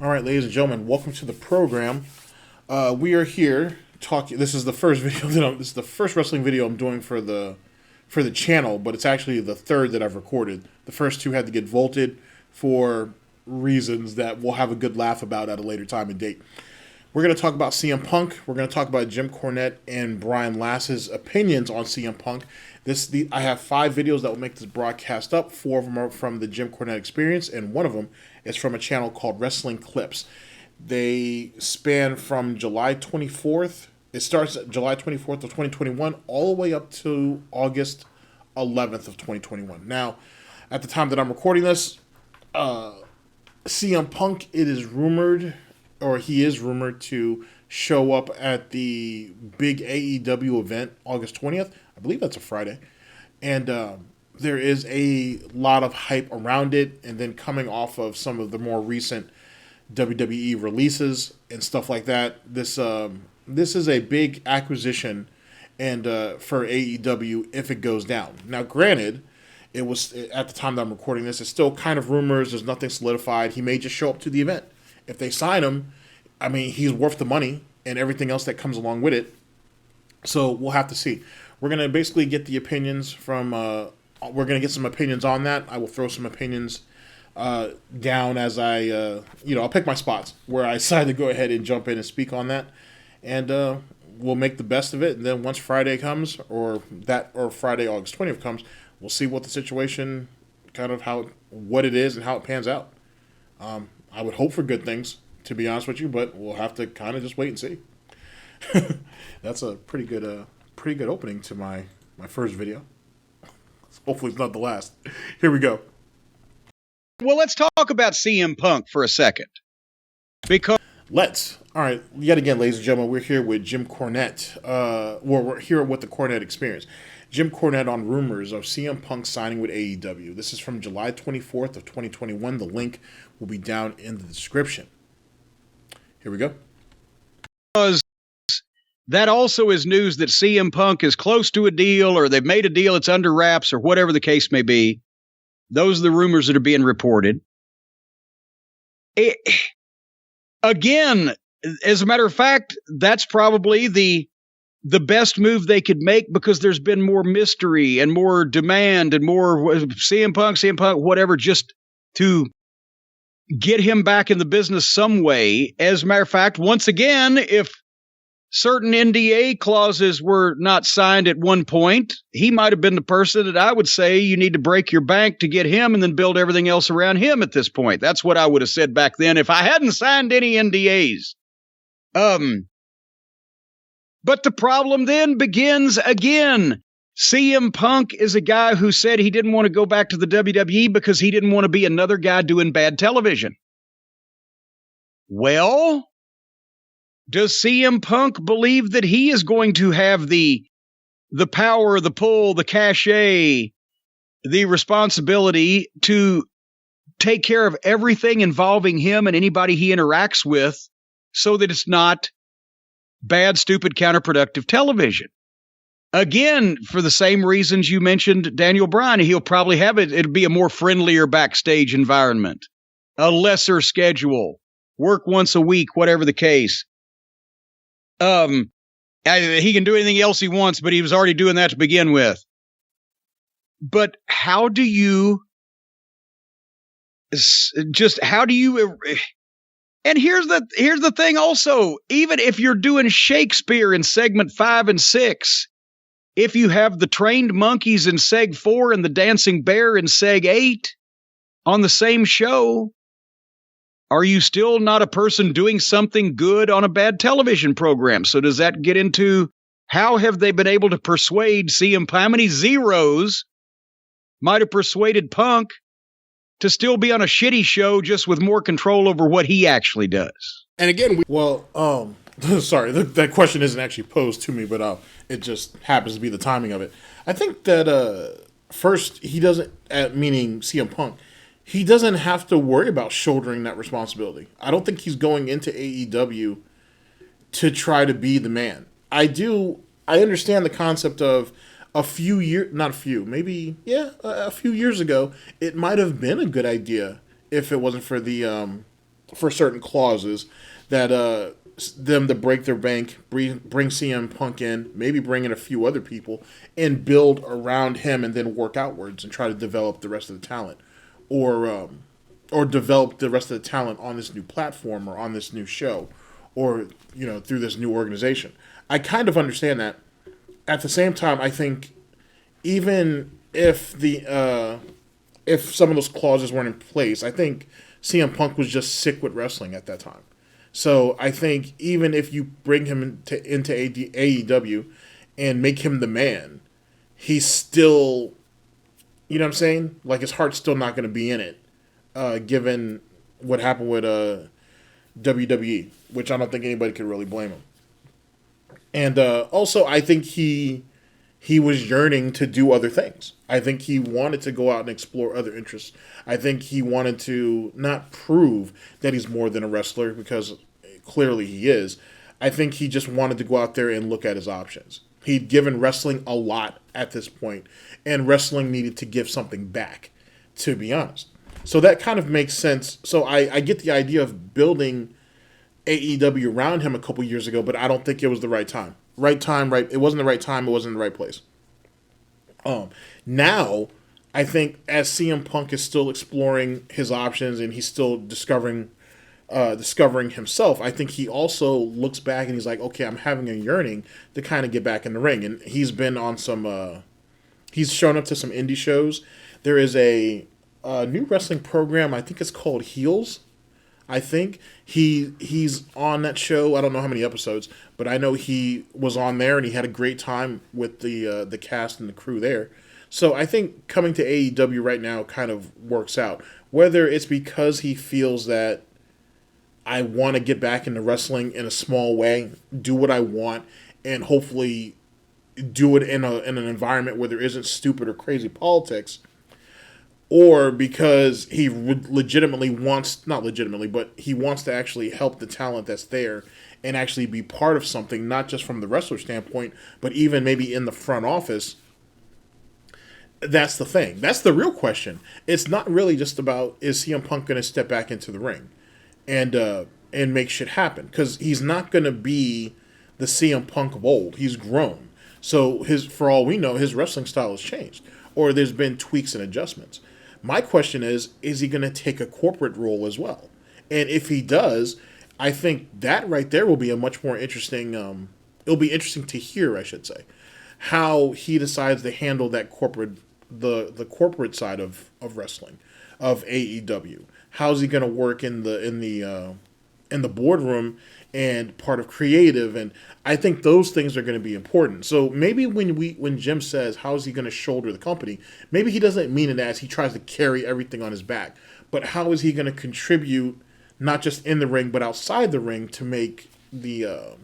All right, ladies and gentlemen, welcome to the program. We are here talking. This is the first video this is the first wrestling video I'm doing for the channel, but it's actually the third that I've recorded. The first two had to get vaulted for reasons that we'll have a good laugh about at a later time and date. We're going to talk about CM Punk. We're going to talk about Jim Cornette and Brian Lass's opinions on CM Punk. I have 5 videos that will make this broadcast up. 4 of them are from the Jim Cornette Experience, and one of them is from a channel called WrestleClips. They span from July 24th. It starts at July 24th of 2021 all the way up to August 11th of 2021. Now, at the time that I'm recording this, CM Punk, it is rumored, or he is rumored to show up at the big AEW event August 20th. I believe that's a Friday. And there is a lot of hype around it. And then coming off of some of the more recent WWE releases and stuff like that, this is a big acquisition and for AEW if it goes down. Now, granted, it was at the time that I'm recording this, it's still kind of rumors. There's nothing solidified. He may just show up to the event. If they sign him, I mean, he's worth the money and everything else that comes along with it. So we'll have to see. We're going to basically get the opinions from, we're going to get some opinions on that. I will throw some opinions down as I'll pick my spots where I decide to go ahead and jump in and speak on that. And we'll make the best of it. And then once Friday comes, or Friday, August 20th comes, we'll see what the situation, kind of what it is and how it pans out. I would hope for good things, to be honest with you, but we'll have to kind of just wait and see. That's a pretty good opening to my first video. Hopefully it's not the last. Here we go. Well, let's talk about CM Punk for a second. All right, yet again, ladies and gentlemen, we're here with Jim Cornette. We're here with the Cornette Experience. Jim Cornette on rumors of CM Punk signing with AEW. This is from July 24th of 2021. The link will be down in the description. Here we go. Because that also is news that CM Punk is close to a deal, or they've made a deal, it's under wraps, or whatever the case may be. Those are the rumors that are being reported. Again, as a matter of fact, that's probably the best move they could make, because there's been more mystery and more demand and more CM Punk, whatever, just to get him back in the business some way. As a matter of fact, once again, if certain NDA clauses were not signed at one point, he might have been the person that I would say you need to break your bank to get him and then build everything else around him at this point. That's what I would have said back then if I hadn't signed any NDAs. But the problem then begins again. CM Punk is a guy who said he didn't want to go back to the WWE because he didn't want to be another guy doing bad television. Well, does CM Punk believe that he is going to have the power, the pull, the cachet, the responsibility to take care of everything involving him and anybody he interacts with, so that it's not bad, stupid, counterproductive television? Again, for the same reasons you mentioned Daniel Bryan, he'll probably have it. It'll be a more friendlier backstage environment, a lesser schedule, work once a week, whatever the case. He can do anything else he wants, but he was already doing that to begin with. But how do you and here's the thing also, even if you're doing Shakespeare in segment 5 and 6, if you have the trained monkeys in seg 4 and the dancing bear in seg 8 on the same show, are you still not a person doing something good on a bad television program? So does that get into how have they been able to persuade CM Punk? How many zeros might have persuaded Punk to still be on a shitty show just with more control over what he actually does? And again, sorry, that question isn't actually posed to me, but it just happens to be the timing of it. I think that first, he doesn't, meaning CM Punk, he doesn't have to worry about shouldering that responsibility. I don't think he's going into AEW to try to be the man. I understand the concept of a few years ago, it might have been a good idea if it wasn't for the for certain clauses that them to break their bank, bring CM Punk in, maybe bring in a few other people, and build around him, and then work outwards and try to develop the rest of the talent, or develop the rest of the talent on this new platform or on this new show, or through this new organization. I kind of understand that. At the same time, I think even if some of those clauses weren't in place, I think CM Punk was just sick with wrestling at that time. So I think even if you bring him into AEW and make him the man, he's still, you know what I'm saying? Like, his heart's still not going to be in it, given what happened with WWE, which I don't think anybody could really blame him. And also, I think he was yearning to do other things. I think he wanted to go out and explore other interests. I think he wanted to not prove that he's more than a wrestler, because clearly he is. I think he just wanted to go out there and look at his options. He'd given wrestling a lot at this point, and wrestling needed to give something back, to be honest. So that kind of makes sense. So I get the idea of building AEW around him a couple years ago, but I don't think it was the right time. It wasn't the right time, it wasn't the right place. Now, I think as CM Punk is still exploring his options and he's still discovering himself, I think he also looks back and he's like, okay, I'm having a yearning to kind of get back in the ring. And he's been on some, he's shown up to some indie shows. There is a new wrestling program, I think it's called Heels. I think he's on that show. I don't know how many episodes, but I know he was on there and he had a great time with the cast and the crew there. So I think coming to AEW right now kind of works out. Whether it's because he feels that I want to get back into wrestling in a small way, do what I want, and hopefully do it in an environment where there isn't stupid or crazy politics, or because he legitimately wants, not legitimately, but he wants to actually help the talent that's there and actually be part of something, not just from the wrestler standpoint, but even maybe in the front office. That's the thing. That's the real question. It's not really just about, is CM Punk going to step back into the ring and make shit happen? Because he's not going to be the CM Punk of old. He's grown. So for all we know, his wrestling style has changed, or there's been tweaks and adjustments. My question is he going to take a corporate role as well? And if he does, I think that right there will be a much more interesting, it'll be interesting to hear, I should say, how he decides to handle that corporate, the corporate side of wrestling, of AEW. How's he going to work in the boardroom and part of creative? And I think those things are going to be important. So maybe when Jim says, how's he going to shoulder the company, maybe he doesn't mean it as he tries to carry everything on his back, but how is he going to contribute, not just in the ring, but outside the ring, to make AEW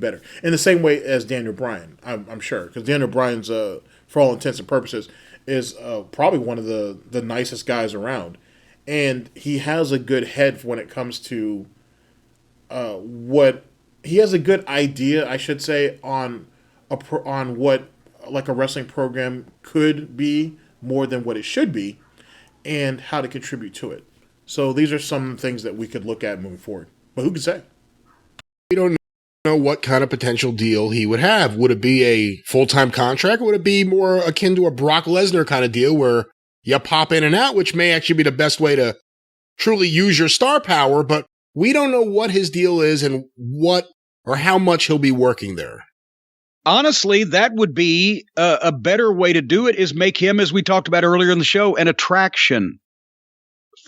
better. In the same way as Daniel Bryan, I'm sure. Because Daniel Bryan's, for all intents and purposes, is probably one of the nicest guys around. And he has a good head when it comes to he has a good idea, I should say, on what like a wrestling program could be more than what it should be, and how to contribute to it. So these are some things that we could look at moving forward. But who can say? We don't know what kind of potential deal he would have. Would it be a full-time contract, or would it be more akin to a Brock Lesnar kind of deal where you pop in and out, which may actually be the best way to truly use your star power, but we don't know what his deal is and what or how much he'll be working there. Honestly, that would be a better way to do it, is make him, as we talked about earlier in the show, an attraction.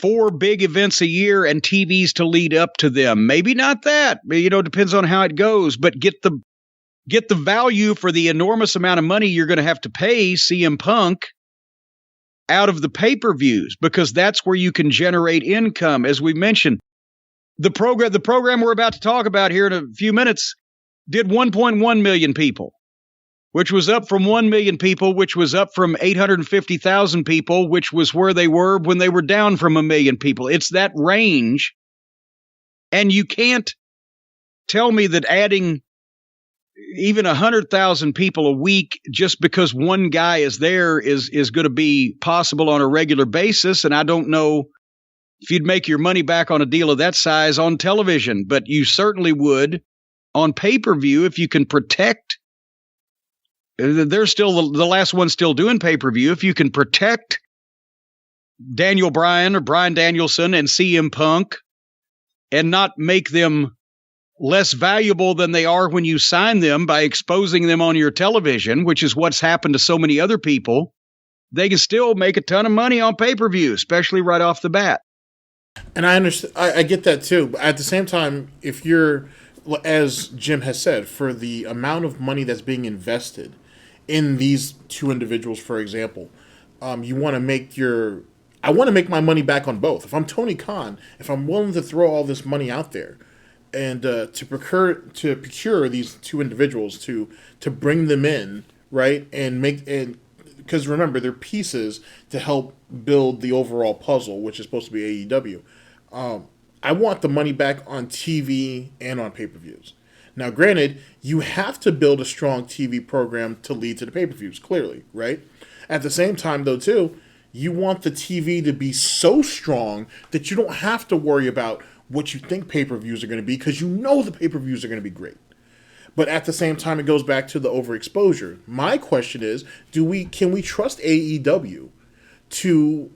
4 big events a year and TVs to lead up to them. Maybe not that, depends on how it goes, but get the value for the enormous amount of money you're going to have to pay CM Punk out of the pay-per-views, because that's where you can generate income. As we mentioned, the program we're about to talk about here in a few minutes did 1.1 million people, which was up from 1 million people, which was up from 850,000 people, which was where they were when they were down from 1 million people. It's that range. And you can't tell me that adding even 100,000 people a week just because one guy is there is going to be possible on a regular basis. And I don't know if you'd make your money back on a deal of that size on television, but you certainly would on pay-per-view if you can protect. They're still the last one still doing pay-per-view. If you can protect Daniel Bryan or Bryan Danielson and CM Punk and not make them less valuable than they are when you sign them by exposing them on your television, which is what's happened to so many other people, they can still make a ton of money on pay-per-view, especially right off the bat. And I understand, I get that too. But at the same time, if you're, as Jim has said, for the amount of money that's being invested in these two individuals, for example, you want to make I want to make my money back on both. If I'm Tony Khan, if I'm willing to throw all this money out there, and to procure these two individuals to bring them in, right, and because remember, they're pieces to help build the overall puzzle, which is supposed to be AEW. I want the money back on TV and on pay-per-views. Now, granted, you have to build a strong TV program to lead to the pay-per-views, clearly, right? At the same time, though, too, you want the TV to be so strong that you don't have to worry about what you think pay-per-views are going to be, because you know the pay-per-views are going to be great. But at the same time, it goes back to the overexposure. My question is, can we trust AEW to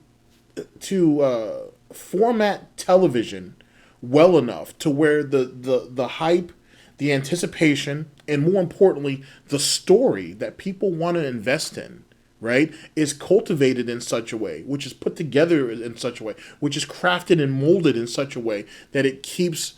format television well enough to where the hype, the anticipation, and more importantly, the story that people want to invest in, right, is cultivated in such a way, which is put together in such a way, which is crafted and molded in such a way that it keeps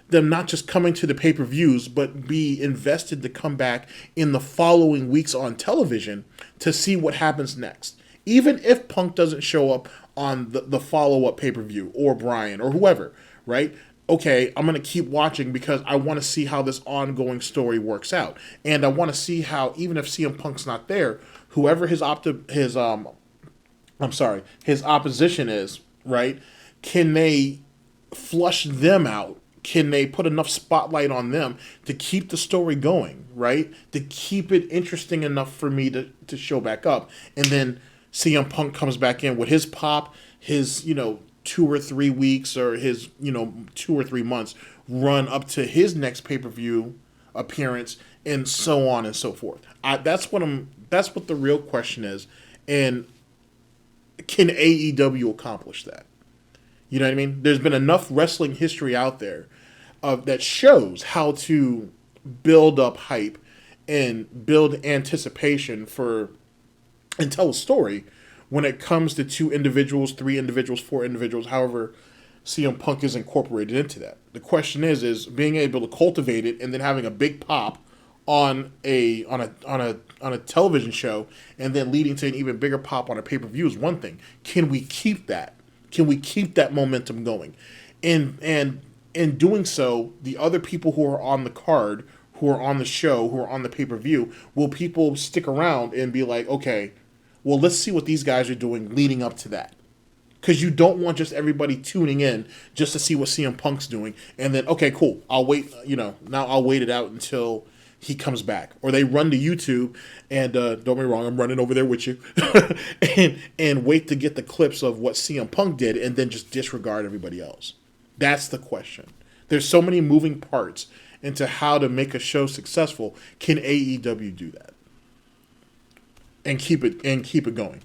them not just coming to the pay-per-views, but be invested to come back in the following weeks on television to see what happens next. Even if Punk doesn't show up on the follow-up pay-per-view, or Bryan, or whoever, right? Okay, I'm going to keep watching because I want to see how this ongoing story works out. And I want to see how, even if CM Punk's not there, whoever his opposition is, right? Can they flush them out? Can they put enough spotlight on them to keep the story going, right? To keep it interesting enough for me to show back up. And then CM Punk comes back in with his pop, his, 2 or 3 weeks, or his, 2 or 3 months run up to his next pay-per-view appearance, and so on and so forth. That's what the real question is. And can AEW accomplish that? You know what I mean? There's been enough wrestling history out there that shows how to build up hype and build anticipation and tell a story when it comes to 2 individuals, 3 individuals, 4 individuals, however CM Punk is incorporated into that. The question is being able to cultivate it and then having a big pop on a television show, and then leading to an even bigger pop on a pay-per-view is one thing. Can we keep that? Can we keep that momentum going? And in doing so, the other people who are on the card, who are on the show, who are on the pay-per-view, will people stick around and be like, okay, well, let's see what these guys are doing leading up to that? Because you don't want just everybody tuning in just to see what CM Punk's doing, and then, okay, cool, I'll wait, now I'll wait it out until he comes back. Or they run to YouTube, and don't get me wrong, I'm running over there with you, and wait to get the clips of what CM Punk did, and then just disregard everybody else. That's the question. There's so many moving parts into how to make a show successful. Can AEW do that? And keep it going?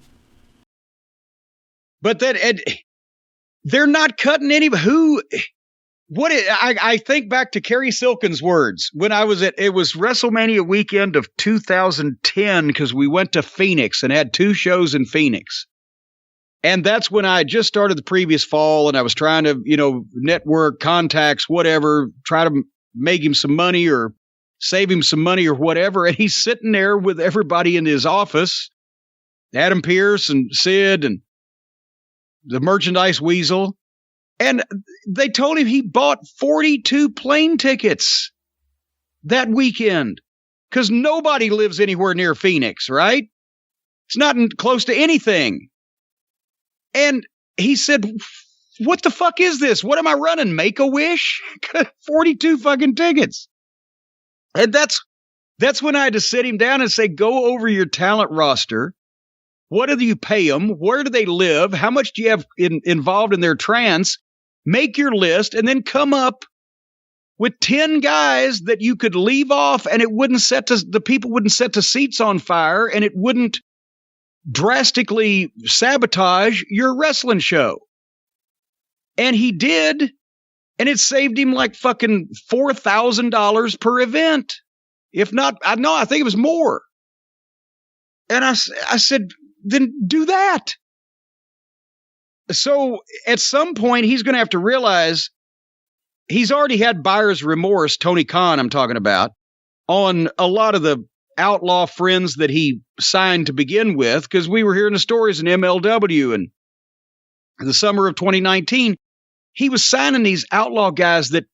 But they're not cutting any. I think back to Kerry Silkin's words when it was WrestleMania weekend of 2010, because we went to Phoenix and had 2 shows in Phoenix. And that's when I just started the previous fall, and I was trying to, network contacts, whatever, try to make him some money or save him some money or whatever. And he's sitting there with everybody in his office, Adam Pearce and Sid and the merchandise weasel. And they told him he bought 42 plane tickets that weekend, because nobody lives anywhere near Phoenix, right? It's not close to anything. And he said, what the fuck is this? What am I running? Make-A-Wish? 42 fucking tickets. And that's when I had to sit him down and say, go over your talent roster What do you pay them? Where do they live? How much do you have involved in their trance? Make your list and then come up with 10 guys that you could leave off, and it wouldn't the people wouldn't set the seats on fire, and it wouldn't drastically sabotage your wrestling show. And he did, and it saved him like fucking $4,000 per event. If not, I think it was more. And I said, then do that. So at some point, he's going to have to realize he's already had buyer's remorse, Tony Khan I'm talking about, on a lot of the outlaw friends that he signed to begin with, because we were hearing the stories in MLW and the summer of 2019. He was signing these outlaw guys that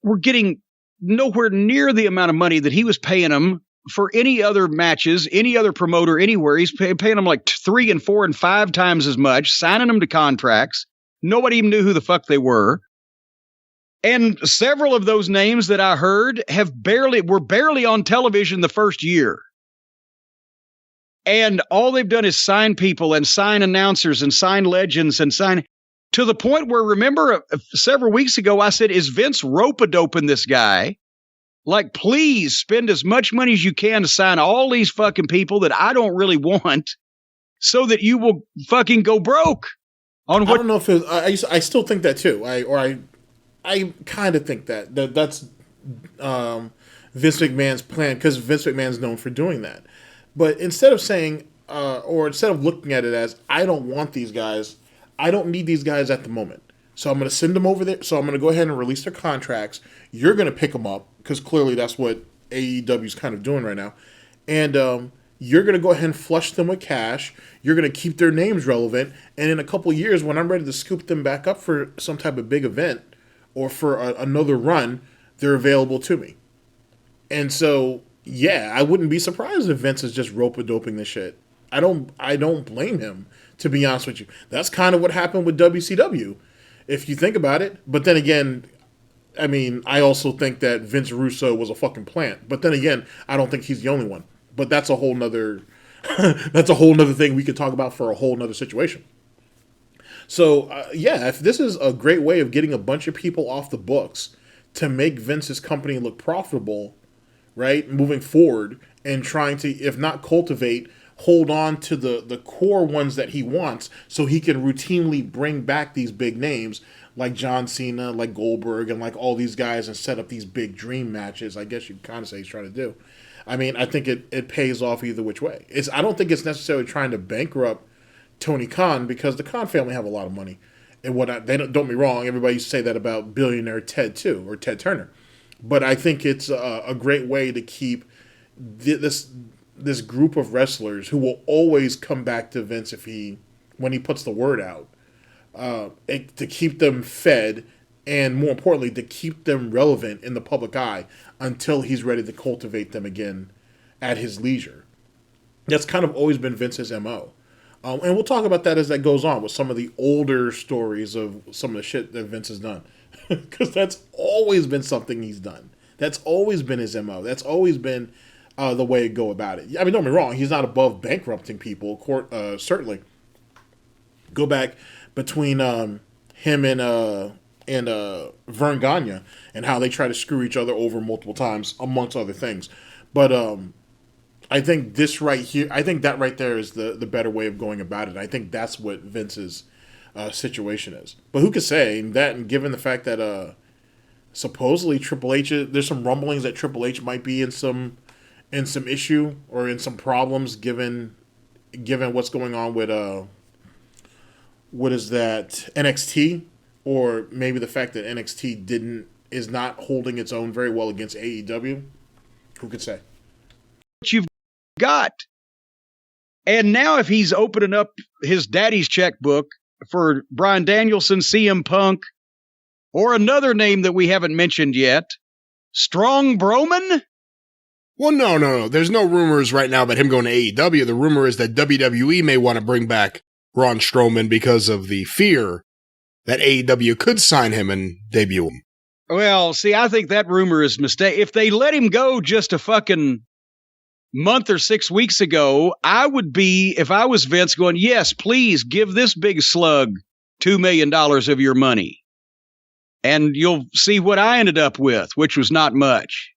were getting nowhere near the amount of money that he was paying them for any other matches, any other promoter anywhere. He's paying them like 3 and 4 and 5 times as much, signing them to contracts. Nobody even knew who the fuck they were. And several of those names that I heard were barely on television the first year. And all they've done is sign people and sign announcers and sign legends and sign to the point where, remember, several weeks ago, I said, is Vince rope-a-doping this guy? Like, please spend as much money as you can to sign all these fucking people that I don't really want so that you will fucking go broke. I don't know if I still think that too. I kind of think that's Vince McMahon's plan, because Vince McMahon's known for doing that. But instead of saying, or instead of looking at it as, I don't want these guys, I don't need these guys at the moment, so I'm going to send them over there. So I'm going to go ahead and release their contracts. You're going to pick them up, because clearly that's what AEW is kind of doing right now. And you're going to go ahead and flush them with cash. You're going to keep their names relevant. And in a couple of years, when I'm ready to scoop them back up for some type of big event, or for another run, they're available to me. And so, yeah, I wouldn't be surprised if Vince is just rope-a-doping this shit. I don't blame him, to be honest with you. That's kind of what happened with WCW, if you think about it. But then again, I mean, I also think that Vince Russo was a fucking plant. But then again, I don't think he's the only one. But that's a whole nother thing we could talk about for a whole nother situation. So, yeah, if this is a great way of getting a bunch of people off the books to make Vince's company look profitable, right, moving forward, and trying to, if not cultivate, hold on to the core ones that he wants, so he can routinely bring back these big names like John Cena, like Goldberg, and like all these guys, and set up these big dream matches, I guess you kind of say he's trying to do. I mean, I think it pays off either which way. I don't think it's necessarily trying to bankrupt Tony Khan, because the Khan family have a lot of money. And don't get me wrong, everybody used to say that about billionaire Ted too, or Ted Turner. But I think it's a great way to keep this group of wrestlers who will always come back to Vince when he puts the word out, to keep them fed, and more importantly, to keep them relevant in the public eye until he's ready to cultivate them again at his leisure. That's kind of always been Vince's MO. And we'll talk about that as that goes on with some of the older stories of some of the shit that Vince has done. Because that's always been something he's done. That's always been his MO. That's always been the way to go about it. I mean, don't get me wrong. He's not above bankrupting people, certainly. Go back between him and Vern Gagne and how they try to screw each other over multiple times, amongst other things. But I think this right here, I think that right there is the better way of going about it. I think that's what Vince's situation is. But who could say that, and given the fact that supposedly Triple H, there's some rumblings that Triple H might be in some issue or in some problems given what's going on with what is that, NXT, or maybe the fact that NXT is not holding its own very well against AEW. Who could say? You've got. And now if he's opening up his daddy's checkbook for Bryan Danielson, CM Punk, or another name that we haven't mentioned yet, Strong Broman? Well, no. There's no rumors right now about him going to AEW. The rumor is that WWE may want to bring back Braun Strowman because of the fear that AEW could sign him and debut him. Well, see, I think that rumor is a mistake. If they let him go just to fucking month or 6 weeks ago, I would be, if I was Vince, going, yes, please give this big slug $2 million of your money. And you'll see what I ended up with, which was not much.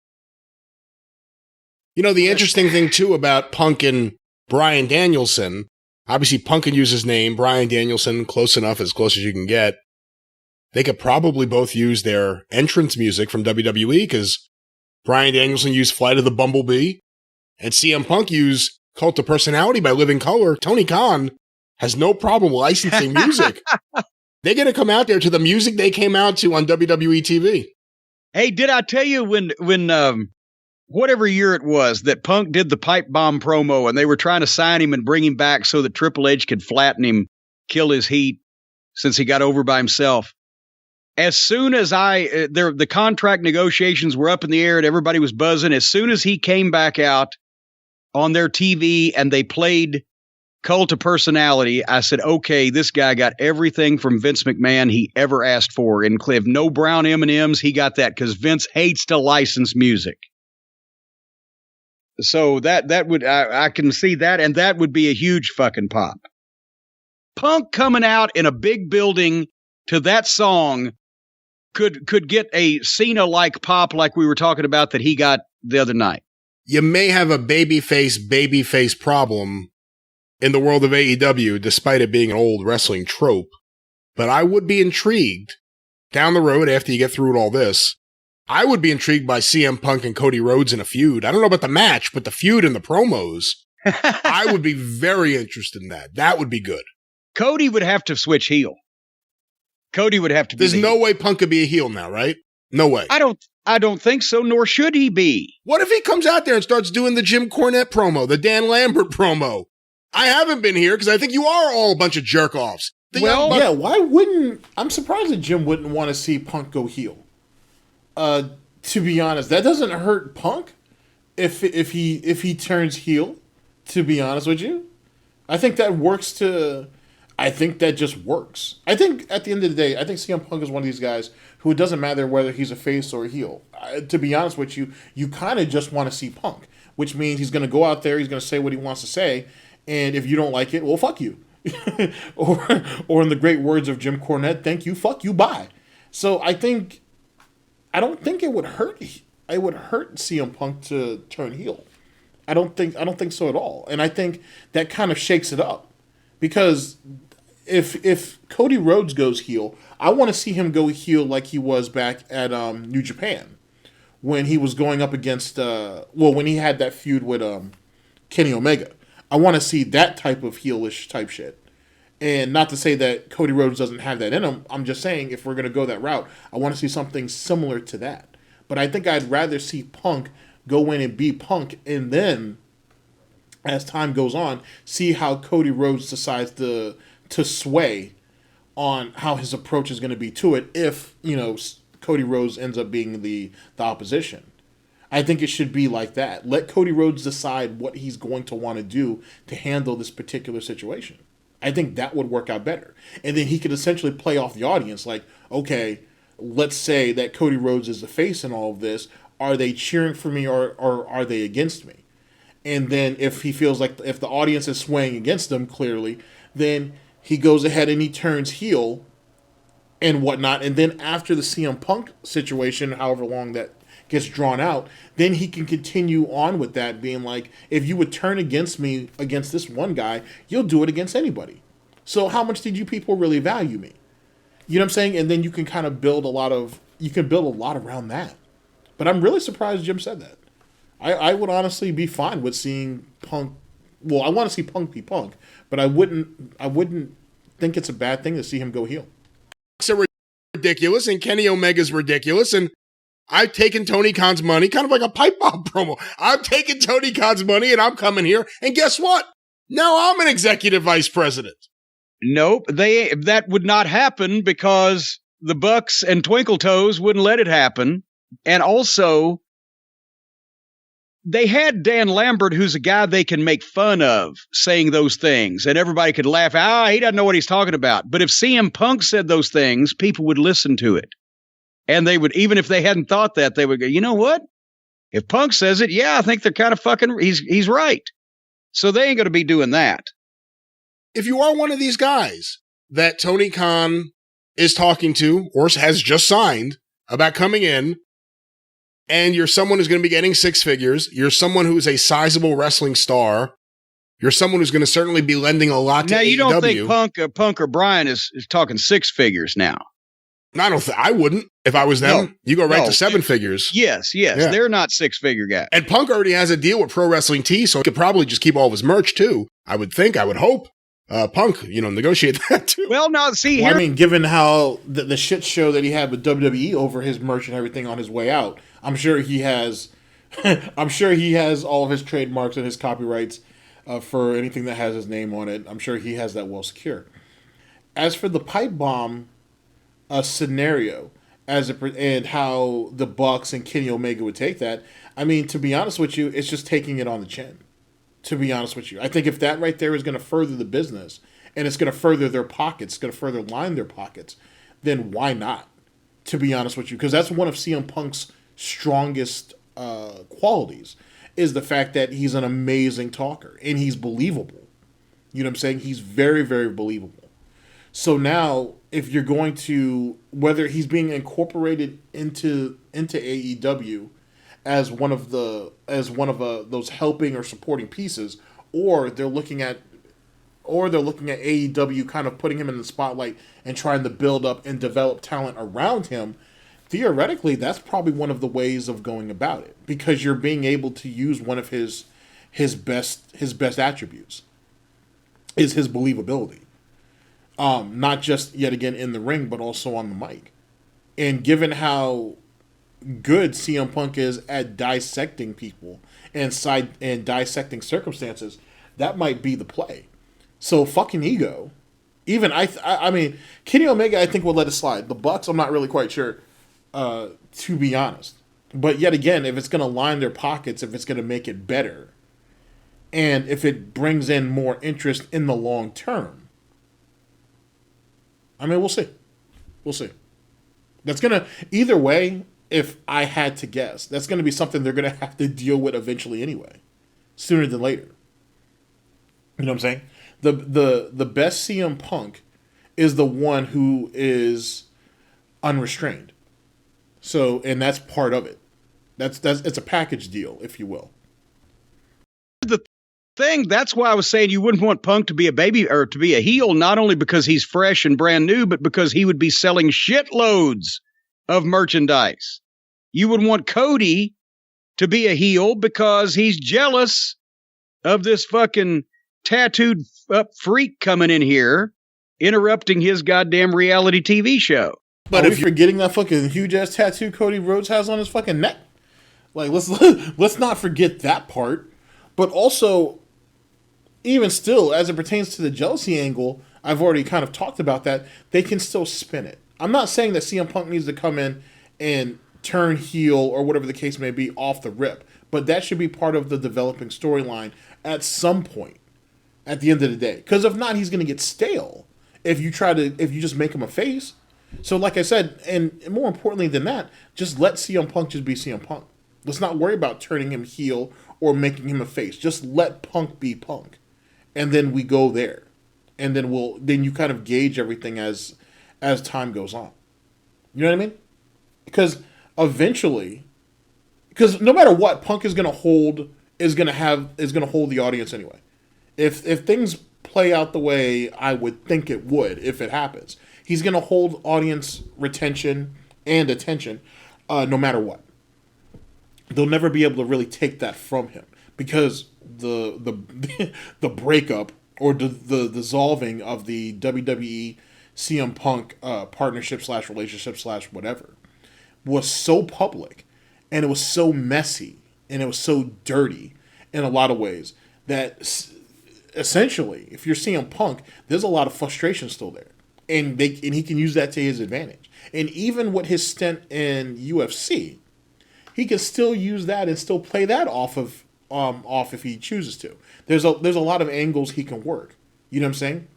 You know, the interesting thing, too, about Punk and Bryan Danielson, obviously Punk can use his name, Bryan Danielson, close enough, as close as you can get. They could probably both use their entrance music from WWE, because Bryan Danielson used Flight of the Bumblebee, and CM Punk used Cult of Personality by Living Colour. Tony Khan has no problem licensing music. They're going to come out there to the music they came out to on WWE TV. Hey, did I tell you when whatever year it was that Punk did the pipe bomb promo and they were trying to sign him and bring him back so that Triple H could flatten him, kill his heat since he got over by himself? As soon as the contract negotiations were up in the air and everybody was buzzing, as soon as he came back out on their TV and they played Cult of Personality, I said, okay, this guy got everything from Vince McMahon he ever asked for. And Cliff, no brown M&Ms, he got that because Vince hates to license music. So that would, I can see that, and that would be a huge fucking pop. Punk coming out in a big building to that song could get a Cena-like pop like we were talking about that he got the other night. You may have a babyface problem in the world of AEW, despite it being an old wrestling trope. But I would be intrigued down the road after you get through all this. I would be intrigued by CM Punk and Cody Rhodes in a feud. I don't know about the match, but the feud and the promos, I would be very interested in that. That would be good. Cody would have to switch heel. Cody would have to be. There's no way Punk could be a heel now, right? No way. I don't think so, nor should he be. What if he comes out there and starts doing the Jim Cornette promo, the Dan Lambert promo? I haven't been here because I think you are all a bunch of jerk-offs. Yeah, why wouldn't... I'm surprised that Jim wouldn't want to see Punk go heel. To be honest, that doesn't hurt Punk if he turns heel, to be honest with you. I think that works I think that just works. I think at the end of the day, I think CM Punk is one of these guys who it doesn't matter whether he's a face or a heel. To be honest with you, you kind of just want to see Punk, which means he's going to go out there, he's going to say what he wants to say, and if you don't like it, well, fuck you. or in the great words of Jim Cornette, thank you, fuck you, bye. So I don't think it would hurt. It would hurt CM Punk to turn heel. I don't think so at all. And I think that kind of shakes it up, because if Cody Rhodes goes heel, I want to see him go heel like he was back at New Japan when he was going up against when he had that feud with Kenny Omega. I want to see that type of heelish type shit. And not to say that Cody Rhodes doesn't have that in him. I'm just saying if we're going to go that route, I want to see something similar to that. But I think I'd rather see Punk go in and be Punk, and then, as time goes on, see how Cody Rhodes decides to sway on how his approach is going to be to it if, Cody Rhodes ends up being the opposition. I think it should be like that. Let Cody Rhodes decide what he's going to want to do to handle this particular situation. I think that would work out better. And then he could essentially play off the audience like, okay, let's say that Cody Rhodes is the face in all of this. Are they cheering for me or are they against me? And then if he feels like if the audience is swaying against him clearly, then he goes ahead and he turns heel and whatnot. And then after the CM Punk situation, however long that gets drawn out, then he can continue on with that, being like, if you would turn against me against this one guy, you'll do it against anybody. So how much did you people really value me? You know what I'm saying? And then you can kind of build a lot around that. But I'm really surprised Jim said that. I would honestly be fine with seeing Punk. Well, I want to see Punk be Punk, but I wouldn't think it's a bad thing to see him go heel. So ridiculous, and Kenny Omega's ridiculous, and I've taken Tony Khan's money, kind of like a pipe bomb promo. I've taken Tony Khan's money, and I'm coming here, and guess what? Now I'm an executive vice president. Nope, that would not happen because the Bucks and Twinkle Toes wouldn't let it happen. And also, they had Dan Lambert, who's a guy they can make fun of, saying those things, and everybody could laugh. He doesn't know what he's talking about. But if CM Punk said those things, people would listen to it. And they would, even if they hadn't thought that, they would go, you know what? If Punk says it, yeah, I think they're kind of fucking, he's right. So they ain't going to be doing that. If you are one of these guys that Tony Khan is talking to or has just signed about coming in, and you're someone who's going to be getting six figures, you're someone who's a sizable wrestling star, you're someone who's going to certainly be lending a lot to AEW. Now, you don't think Punk or Bryan is talking six figures now? I wouldn't if I was them. No, you go right to seven figures. Yes. Yeah. They're not six-figure guys. And Punk already has a deal with Pro Wrestling Tees, so he could probably just keep all of his merch too. I would hope. Punk, negotiate that too. Well, now, see here. I mean, given how the shit show that he had with WWE over his merch and everything on his way out, I'm sure he has all of his trademarks and his copyrights for anything that has his name on it. I'm sure he has that well secure. As for the pipe bomb scenario, and how the Bucks and Kenny Omega would take that, I mean, to be honest with you, it's just taking it on the chin. To be honest with you, I think if that right there is going to further the business and it's going to further their pockets, it's going to further line their pockets, then why not? To be honest with you, because that's one of CM Punk's strongest qualities, is the fact that he's an amazing talker and he's believable. You know what I'm saying? He's very, very believable. So now, if you're going to, whether he's being incorporated into AEW as one of those helping or supporting pieces, or they're looking at AEW kind of putting him in the spotlight and trying to build up and develop talent around him, theoretically, that's probably one of the ways of going about it, because you're being able to use one of his best attributes is his believability. Not just yet again in the ring, but also on the mic. And given how good CM Punk is at dissecting people and dissecting circumstances, that might be the play. So fucking ego. Even I mean, Kenny Omega, I think will let it slide. The Bucks, I'm not really quite sure, to be honest. But yet again, if it's going to line their pockets, if it's going to make it better, and if it brings in more interest in the long term, I mean, we'll see. We'll see. That's going to, either way, if I had to guess, that's going to be something they're going to have to deal with eventually anyway, sooner than later. You know what I'm saying? The best CM Punk is the one who is unrestrained. So, and that's part of it. It's a package deal, if you will. The thing, that's why I was saying you wouldn't want Punk to be a baby or to be a heel, not only because he's fresh and brand new, but because he would be selling shitloads of merchandise. You would want Cody to be a heel because he's jealous of this fucking tattooed up freak coming in here, interrupting his goddamn reality TV show. But if you're forgetting that fucking huge ass tattoo Cody Rhodes has on his fucking neck, like let's not forget that part. But also, even still, as it pertains to the jealousy angle, I've already kind of talked about that. They can still spin it. I'm not saying that CM Punk needs to come in and turn heel or whatever the case may be off the rip, but that should be part of the developing storyline at some point at the end of the day. Because if not, he's going to get stale if you just make him a face. So like I said, and more importantly than that, just let CM Punk just be CM Punk. Let's not worry about turning him heel or making him a face. Just let Punk be Punk. And then we go there. And then you kind of gauge everything as time goes on. You know what I mean? Because eventually, because no matter what, Punk is going to hold the audience anyway. If things play out the way I would think it would, if it happens, he's going to hold audience retention and attention no matter what. They'll never be able to really take that from him because the breakup or the dissolving of the WWE CM Punk partnership / relationship / whatever was so public, and it was so messy, and it was so dirty in a lot of ways that essentially, if you're CM Punk, there's a lot of frustration still there, and he can use that to his advantage. And even with his stint in UFC, he can still use that and still play that off if he chooses to. There's a lot of angles he can work. You know what I'm saying?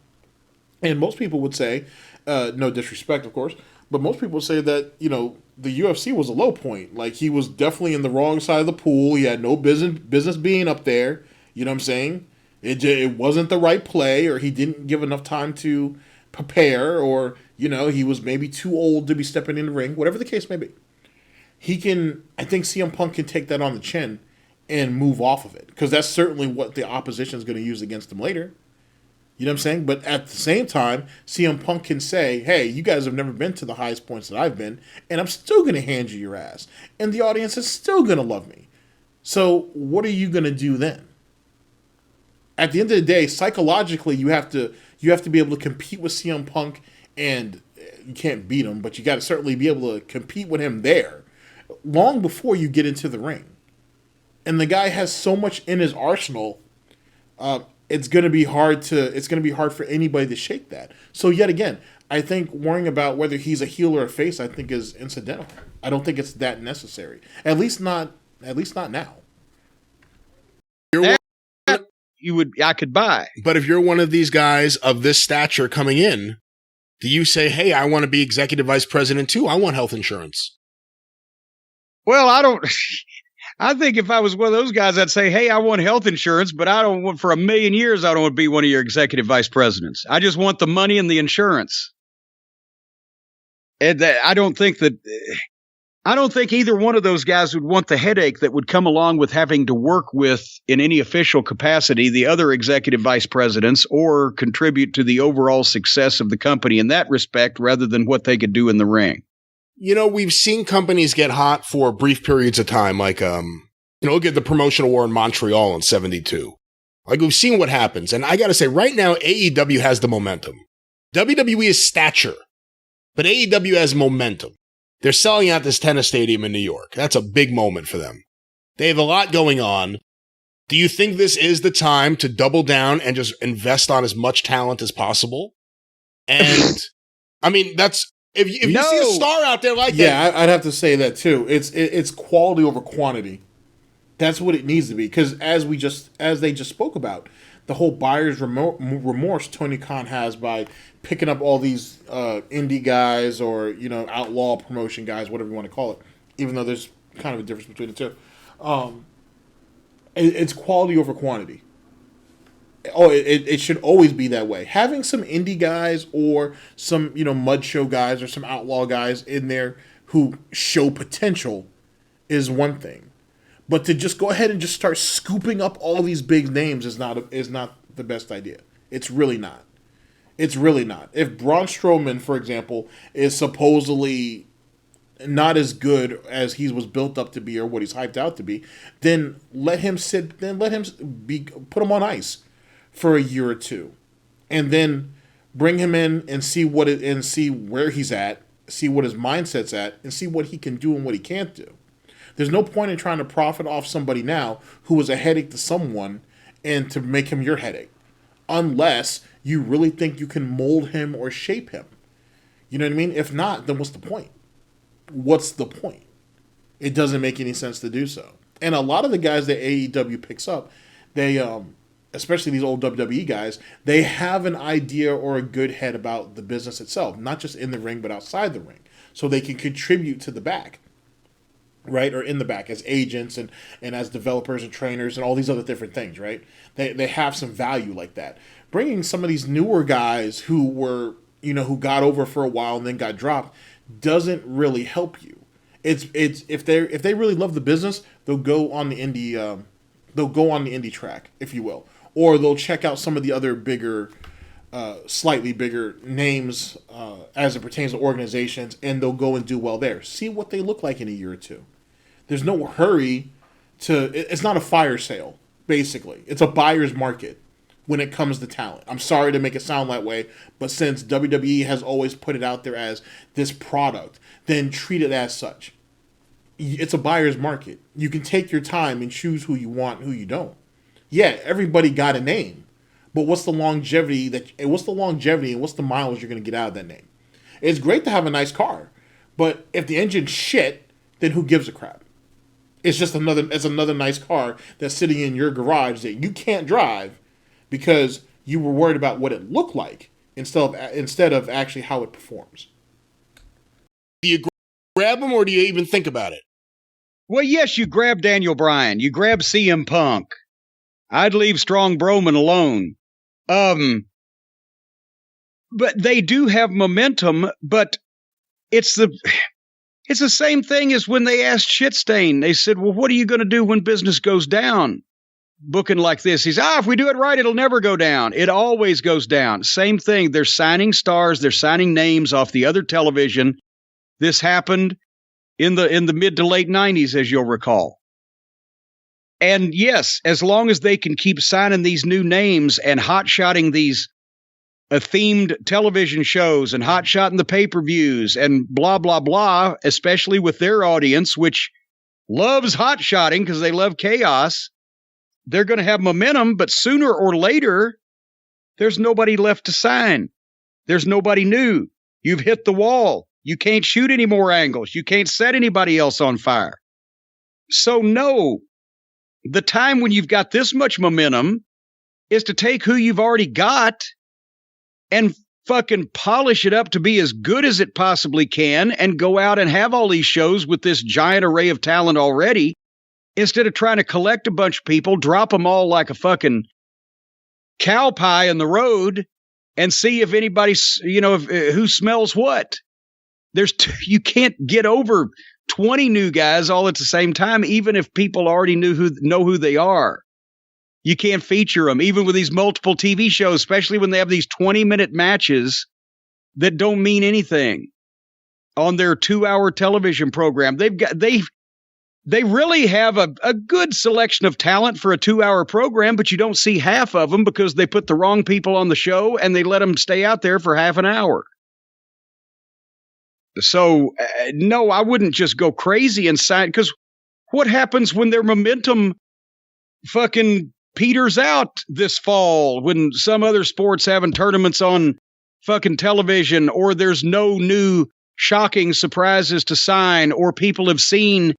And most people would say, no disrespect, of course, But most people say that, the UFC was a low point. Like, he was definitely in the wrong side of the pool. He had no business being up there. You know what I'm saying? It wasn't the right play, or he didn't give enough time to prepare, or, he was maybe too old to be stepping in the ring, whatever the case may be. I think CM Punk can take that on the chin and move off of it, because that's certainly what the opposition is going to use against him later. You know what I'm saying? But at the same time, CM Punk can say, hey, you guys have never been to the highest points that I've been, and I'm still going to hand you your ass. And the audience is still going to love me. So what are you going to do then? At the end of the day, psychologically, you have to be able to compete with CM Punk, and you can't beat him, but you got to certainly be able to compete with him there long before you get into the ring. And the guy has so much in his arsenal. It's going to be hard for anybody to shake that. So yet again, I think worrying about whether he's a heel or a face, I think, is incidental. I don't think it's that necessary. At least not now. I could buy. But if you're one of these guys of this stature coming in, do you say, hey, I want to be executive vice president too? I want health insurance. Well, I think if I was one of those guys, I'd say, hey, I want health insurance, but I don't want, for 1,000,000 years, I don't want to be one of your executive vice presidents. I just want the money and the insurance. And I don't think either one of those guys would want the headache that would come along with having to work with, in any official capacity, the other executive vice presidents, or contribute to the overall success of the company in that respect, rather than what they could do in the ring. We've seen companies get hot for brief periods of time, like, look at the promotional war in Montreal in 72. Like, we've seen what happens. And I got to say, right now, AEW has the momentum. WWE is stature, but AEW has momentum. They're selling out this tennis stadium in New York. That's a big moment for them. They have a lot going on. Do you think this is the time to double down and just invest on as much talent as possible? And, I mean, that's... If you see a star out there like that. Yeah, I'd have to say that too. It's quality over quantity. That's what it needs to be. Because as they just spoke about, the whole buyer's remorse Tony Khan has by picking up all these indie guys, or outlaw promotion guys, whatever you want to call it. Even though there's kind of a difference between the two. It's quality over quantity. Oh, it should always be that way. Having some indie guys, or some, mud show guys, or some outlaw guys in there who show potential is one thing. But to just go ahead and just start scooping up all these big names is not the best idea. It's really not. It's really not. If Braun Strowman, for example, is supposedly not as good as he was built up to be, or what he's hyped out to be, then let him put him on ice for a year or two, and then bring him in and see where he's at, see what his mindset's at, and see what he can do and what he can't do. There's no point in trying to profit off somebody now who was a headache to someone and to make him your headache, unless you really think you can mold him or shape him. You know what I mean? If not, then what's the point? What's the point? It doesn't make any sense to do so. And a lot of the guys that AEW picks up, they especially these old WWE guys, they have an idea or a good head about the business itself, not just in the ring, but outside the ring. So they can contribute to the back, right? Or in the back as agents and as developers and trainers and all these other different things, right? They have some value like that. Bringing some of these newer guys who were, who got over for a while and then got dropped doesn't really help you. It's if they really love the business, they'll go on the indie track, if you will. Or they'll check out some of the other bigger, slightly bigger names as it pertains to organizations, and they'll go and do well there. See what they look like in a year or two. There's no hurry it's not a fire sale, basically. It's a buyer's market when it comes to talent. I'm sorry to make it sound that way, but since WWE has always put it out there as this product, then treat it as such. It's a buyer's market. You can take your time and choose who you want and who you don't. Yeah, everybody got a name, but what's the longevity and what's the mileage you're going to get out of that name? It's great to have a nice car, but if the engine's shit, then who gives a crap? It's another nice car that's sitting in your garage that you can't drive because you were worried about what it looked like instead of actually how it performs. Do you grab him or do you even think about it? Well, yes, you grab Daniel Bryan. You grab CM Punk. I'd leave Strong Broman alone. But they do have momentum, but it's the same thing as when they asked Shitstain. They said, well, what are you going to do when business goes down? Booking like this. He's, if we do it right, it'll never go down. It always goes down. Same thing. They're signing stars. They're signing names off the other television. This happened in the mid to late 90s, as you'll recall. And yes, as long as they can keep signing these new names and hot-shotting these themed television shows and hot-shotting the pay-per-views and blah, blah, blah, especially with their audience, which loves hot-shotting because they love chaos, they're going to have momentum, but sooner or later, there's nobody left to sign. There's nobody new. You've hit the wall. You can't shoot any more angles. You can't set anybody else on fire. So no, the time when you've got this much momentum is to take who you've already got and fucking polish it up to be as good as it possibly can and go out and have all these shows with this giant array of talent already, instead of trying to collect a bunch of people, drop them all like a fucking cow pie in the road and see if anybody's, who smells what. You can't get over 20 new guys all at the same time, even if people already know who they are. You can't feature them, even with these multiple TV shows, especially when they have these 20-minute matches that don't mean anything on their 2-hour television program. They really have a good selection of talent for a 2-hour program, but you don't see half of them because they put the wrong people on the show and they let them stay out there for half an hour. So, no, I wouldn't just go crazy and sign, because what happens when their momentum fucking peters out this fall when some other sport's having tournaments on fucking television, or there's no new shocking surprises to sign, or people have seen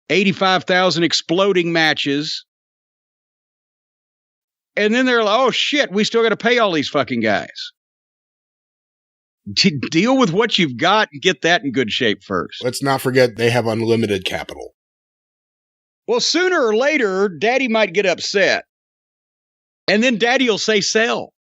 85,000 exploding matches. And then they're like, oh shit, we still got to pay all these fucking guys. Deal with what you've got and get that in good shape first. Let's not forget they have unlimited capital. Well, sooner or later, Daddy might get upset. And then Daddy will say sell.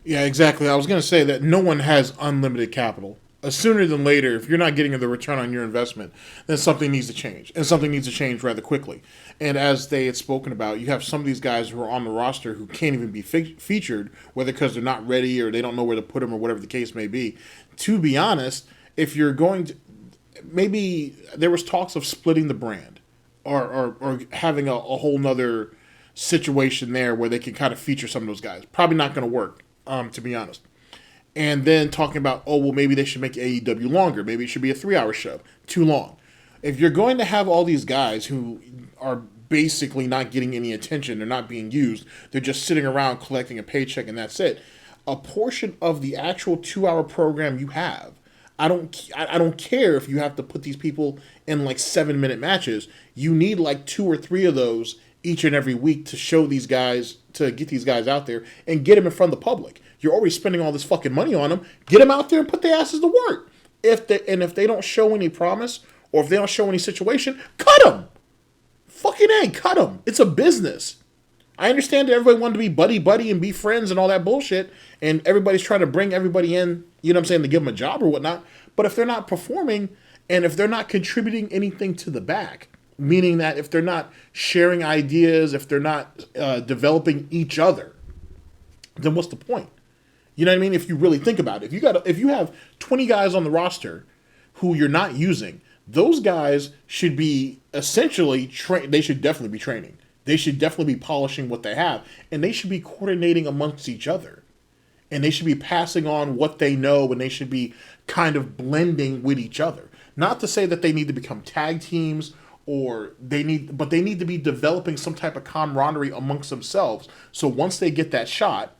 Yeah, exactly. I was going to say that no one has unlimited capital. Sooner than later, if you're not getting the return on your investment, then something needs to change. And something needs to change rather quickly. And as they had spoken about, you have some of these guys who are on the roster who can't even be featured, whether because they're not ready or they don't know where to put them or whatever the case may be. To be honest, if you're going to... Maybe there was talks of splitting the brand or having a whole nother situation there where they can kind of feature some of those guys. Probably not going to work, to be honest. And then talking about, maybe they should make AEW longer. Maybe it should be a 3-hour show. Too long. If you're going to have all these guys who are basically not getting any attention, they're not being used, they're just sitting around collecting a paycheck and that's it, a portion of the actual 2-hour program you have, I don't care if you have to put these people in like 7-minute matches, you need like 2 or 3 of those each and every week to show these guys, to get these guys out there and get them in front of the public. You're already spending all this fucking money on them. Get them out there and put their asses to work. If they don't show any promise or if they don't show any situation, cut them. Fucking A, cut them. It's a business. I understand that everybody wanted to be buddy and be friends and all that bullshit, and everybody's trying to bring everybody in, you know what I'm saying, to give them a job or whatnot. But if they're not performing and if they're not contributing anything to the back, meaning that if they're not sharing ideas, if they're not developing each other, then what's the point? You know what I mean? If you really think about it, if you have 20 guys on the roster who you're not using, those guys should be essentially they should definitely be training. They should definitely be polishing what they have, and they should be coordinating amongst each other. And they should be passing on what they know, and they should be kind of blending with each other. Not to say that they need to become tag teams but they need to be developing some type of camaraderie amongst themselves. So once they get that shot,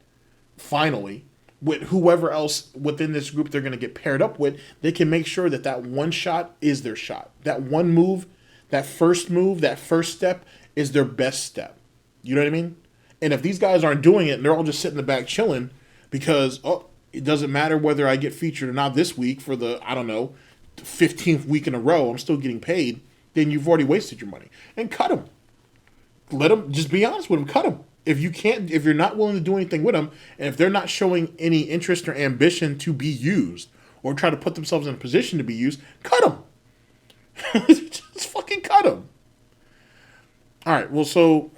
finally, with whoever else within this group they're going to get paired up with, they can make sure that one shot is their shot. That one move, that first step is their best step. You know what I mean? And if these guys aren't doing it and they're all just sitting in the back chilling because, It doesn't matter whether I get featured or not this week for the, I don't know, 15th week in a row. I'm still getting paid. Then you've already wasted your money. And cut him. Let him, just be honest with him. Cut him. If you're not willing to do anything with them, and if they're not showing any interest or ambition to be used or try to put themselves in a position to be used, cut them. Just fucking cut them. All right. Well, so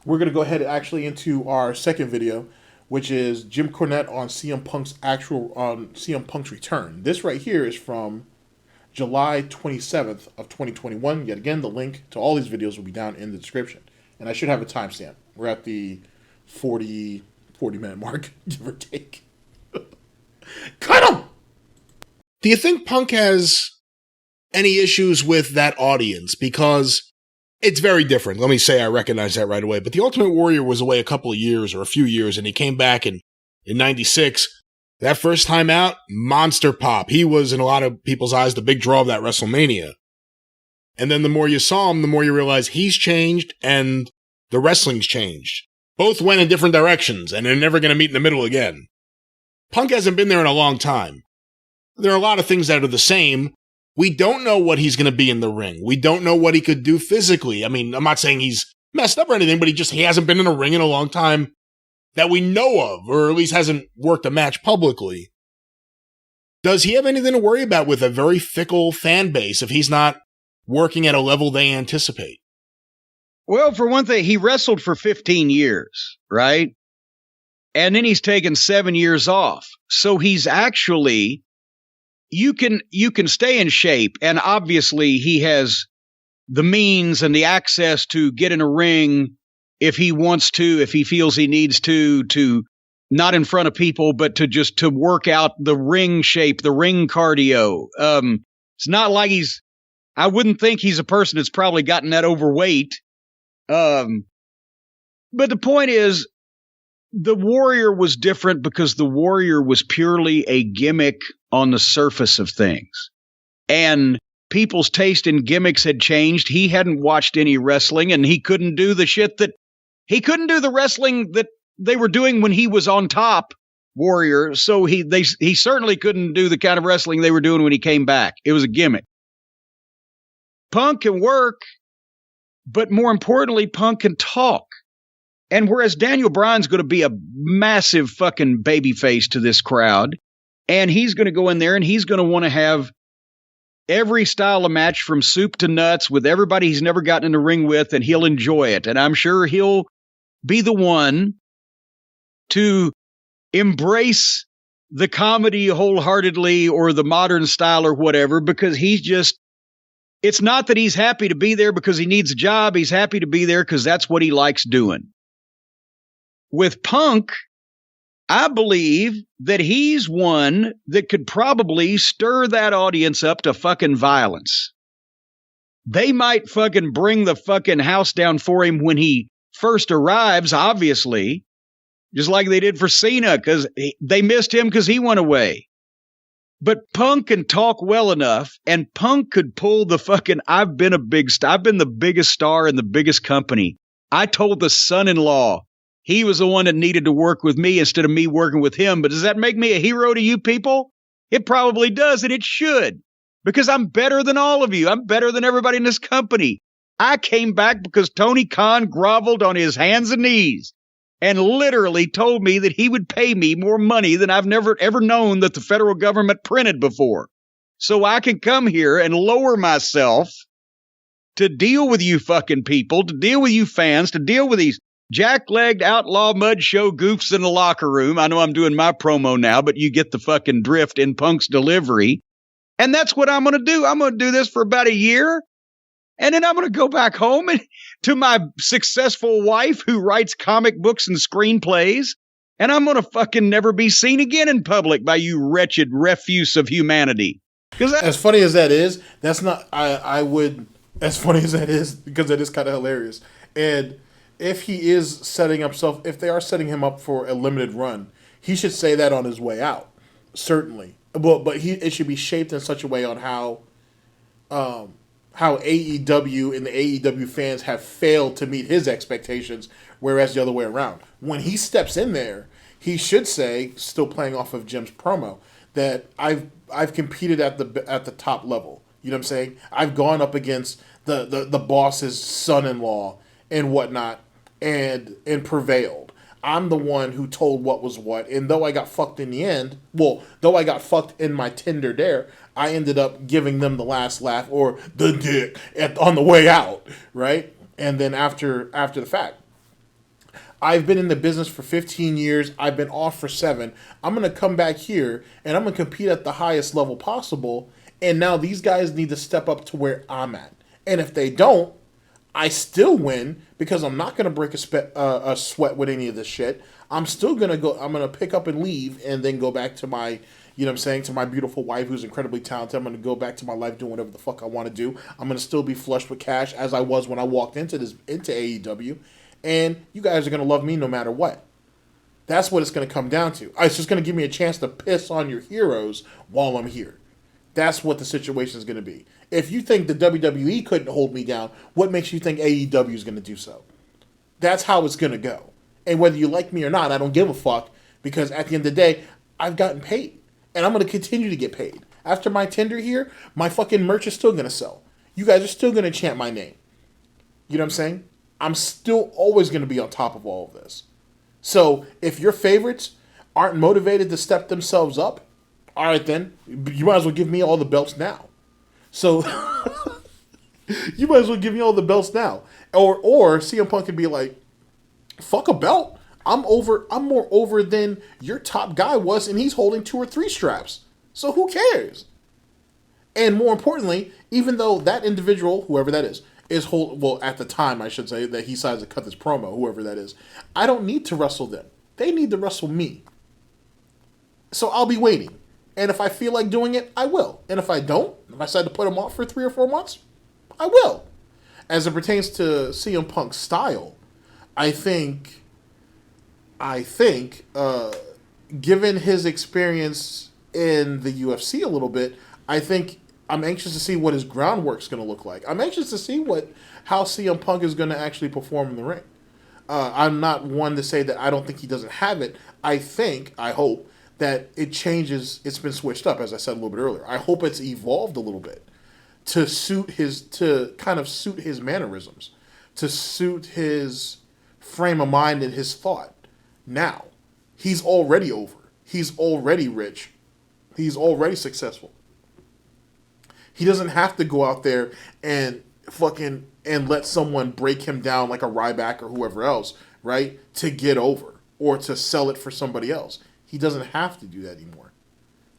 we're going to go ahead actually into our second video, which is Jim Cornette on CM Punk's return. This right here is from July 27th of 2021. Yet again, the link to all these videos will be down in the description. And I should have a timestamp. We're at the 40-minute mark, give or take. Cut him! Do you think Punk has any issues with that audience? Because it's very different. Let me say I recognize that right away. But the Ultimate Warrior was away a couple of years or a few years, and he came back in 96. That first time out, monster pop. He was, in a lot of people's eyes, the big draw of that WrestleMania. And then the more you saw him, the more you realize he's changed and the wrestling's changed. Both went in different directions, and they're never going to meet in the middle again. Punk hasn't been there in a long time. There are a lot of things that are the same. We don't know what he's going to be in the ring. We don't know what he could do physically. I mean, I'm not saying he's messed up or anything, but he hasn't been in a ring in a long time that we know of, or at least hasn't worked a match publicly. Does he have anything to worry about with a very fickle fan base if he's not working at a level they anticipate? Well, for one thing, he wrestled for 15 years, right? And then he's taken 7 years off. So he's actually, you can stay in shape. And obviously he has the means and the access to get in a ring if he wants to, if he feels he needs to not in front of people, but to work out the ring shape, the ring cardio. It's not like I wouldn't think he's a person that's probably gotten that overweight. But the point is, the Warrior was different because the Warrior was purely a gimmick on the surface of things. And people's taste in gimmicks had changed. He hadn't watched any wrestling, and he couldn't do he couldn't do the wrestling that they were doing when he was on top, Warrior. So he certainly couldn't do the kind of wrestling they were doing when he came back. It was a gimmick. Punk can work, but more importantly, Punk can talk. And whereas Daniel Bryan's going to be a massive fucking babyface to this crowd, and he's going to go in there and he's going to want to have every style of match from soup to nuts with everybody he's never gotten in the ring with, and he'll enjoy it. And I'm sure he'll be the one to embrace the comedy wholeheartedly or the modern style or whatever, because it's not that he's happy to be there because he needs a job. He's happy to be there because that's what he likes doing. With Punk, I believe that he's one that could probably stir that audience up to fucking violence. They might fucking bring the fucking house down for him when he first arrives, obviously, just like they did for Cena, because they missed him because he went away. But Punk can talk well enough, and Punk could pull the fucking, I've been the biggest star in the biggest company. I told the son-in-law he was the one that needed to work with me instead of me working with him. But does that make me a hero to you people? It probably does, and it should, because I'm better than all of you. I'm better than everybody in this company. I came back because Tony Khan groveled on his hands and knees and literally told me that he would pay me more money than I've never ever known that the federal government printed before. So I can come here and lower myself to deal with you fucking people, to deal with you fans, to deal with these jack-legged outlaw mud show goofs in the locker room. I know I'm doing my promo now, but you get the fucking drift in Punk's delivery. And that's what I'm going to do. I'm going to do this for about a year. And then I'm going to go back home and to my successful wife who writes comic books and screenplays. And I'm going to fucking never be seen again in public by you wretched refuse of humanity. As funny as that is, that's not, as funny as that is, because it is kind of hilarious. And if he is if they are setting him up for a limited run, he should say that on his way out, certainly. But it should be shaped in such a way on how AEW and the AEW fans have failed to meet his expectations, whereas the other way around. When he steps in there, he should say, still playing off of Jim's promo, that I've competed at the top level. You know what I'm saying? I've gone up against the boss's son-in-law and whatnot, and prevailed. I'm the one who told what was what, and though I got fucked in the end, though I got fucked in my Tinder dare, I ended up giving them the last laugh or the dick on the way out, right? And then after the fact, I've been in the business for 15 years. I've been off for 7. I'm going to come back here and I'm going to compete at the highest level possible. And now these guys need to step up to where I'm at. And if they don't, I still win because I'm not going to break a sweat with any of this shit. I'm still going to go. I'm going to pick up and leave and then go back to my, you know what I'm saying, to my beautiful wife who's incredibly talented. I'm going to go back to my life doing whatever the fuck I want to do. I'm going to still be flushed with cash as I was when I walked into AEW. And you guys are going to love me no matter what. That's what it's going to come down to. It's just going to give me a chance to piss on your heroes while I'm here. That's what the situation is going to be. If you think the WWE couldn't hold me down, what makes you think AEW is going to do so? That's how it's going to go. And whether you like me or not, I don't give a fuck, because at the end of the day, I've gotten paid. And I'm going to continue to get paid. After my Tinder here, my fucking merch is still going to sell. You guys are still going to chant my name. You know what I'm saying? I'm still always going to be on top of all of this. So if your favorites aren't motivated to step themselves up, all right then, you might as well give me all the belts now. So you might as well give me all the belts now. Or CM Punk could be like, fuck a belt. I'm more over than your top guy was, and he's holding 2 or 3 straps. So who cares? And more importantly, even though that individual, whoever that is at the time, I should say, that he decides to cut this promo, whoever that is, I don't need to wrestle them. They need to wrestle me. So I'll be waiting. And if I feel like doing it, I will. And if I don't, if I decide to put them off for 3 or 4 months, I will. As it pertains to CM Punk's style, I think, given his experience in the UFC a little bit, I think I'm anxious to see what his groundwork's going to look like. I'm anxious to see how CM Punk is going to actually perform in the ring. I'm not one to say that I don't think he doesn't have it. I hope that it changes. It's been switched up, as I said a little bit earlier. I hope it's evolved a little bit to kind of suit his mannerisms, to suit his frame of mind and his thought. Now, he's already over. He's already rich. He's already successful. He doesn't have to go out there and let someone break him down like a Ryback or whoever else, right? To get over or to sell it for somebody else. He doesn't have to do that anymore.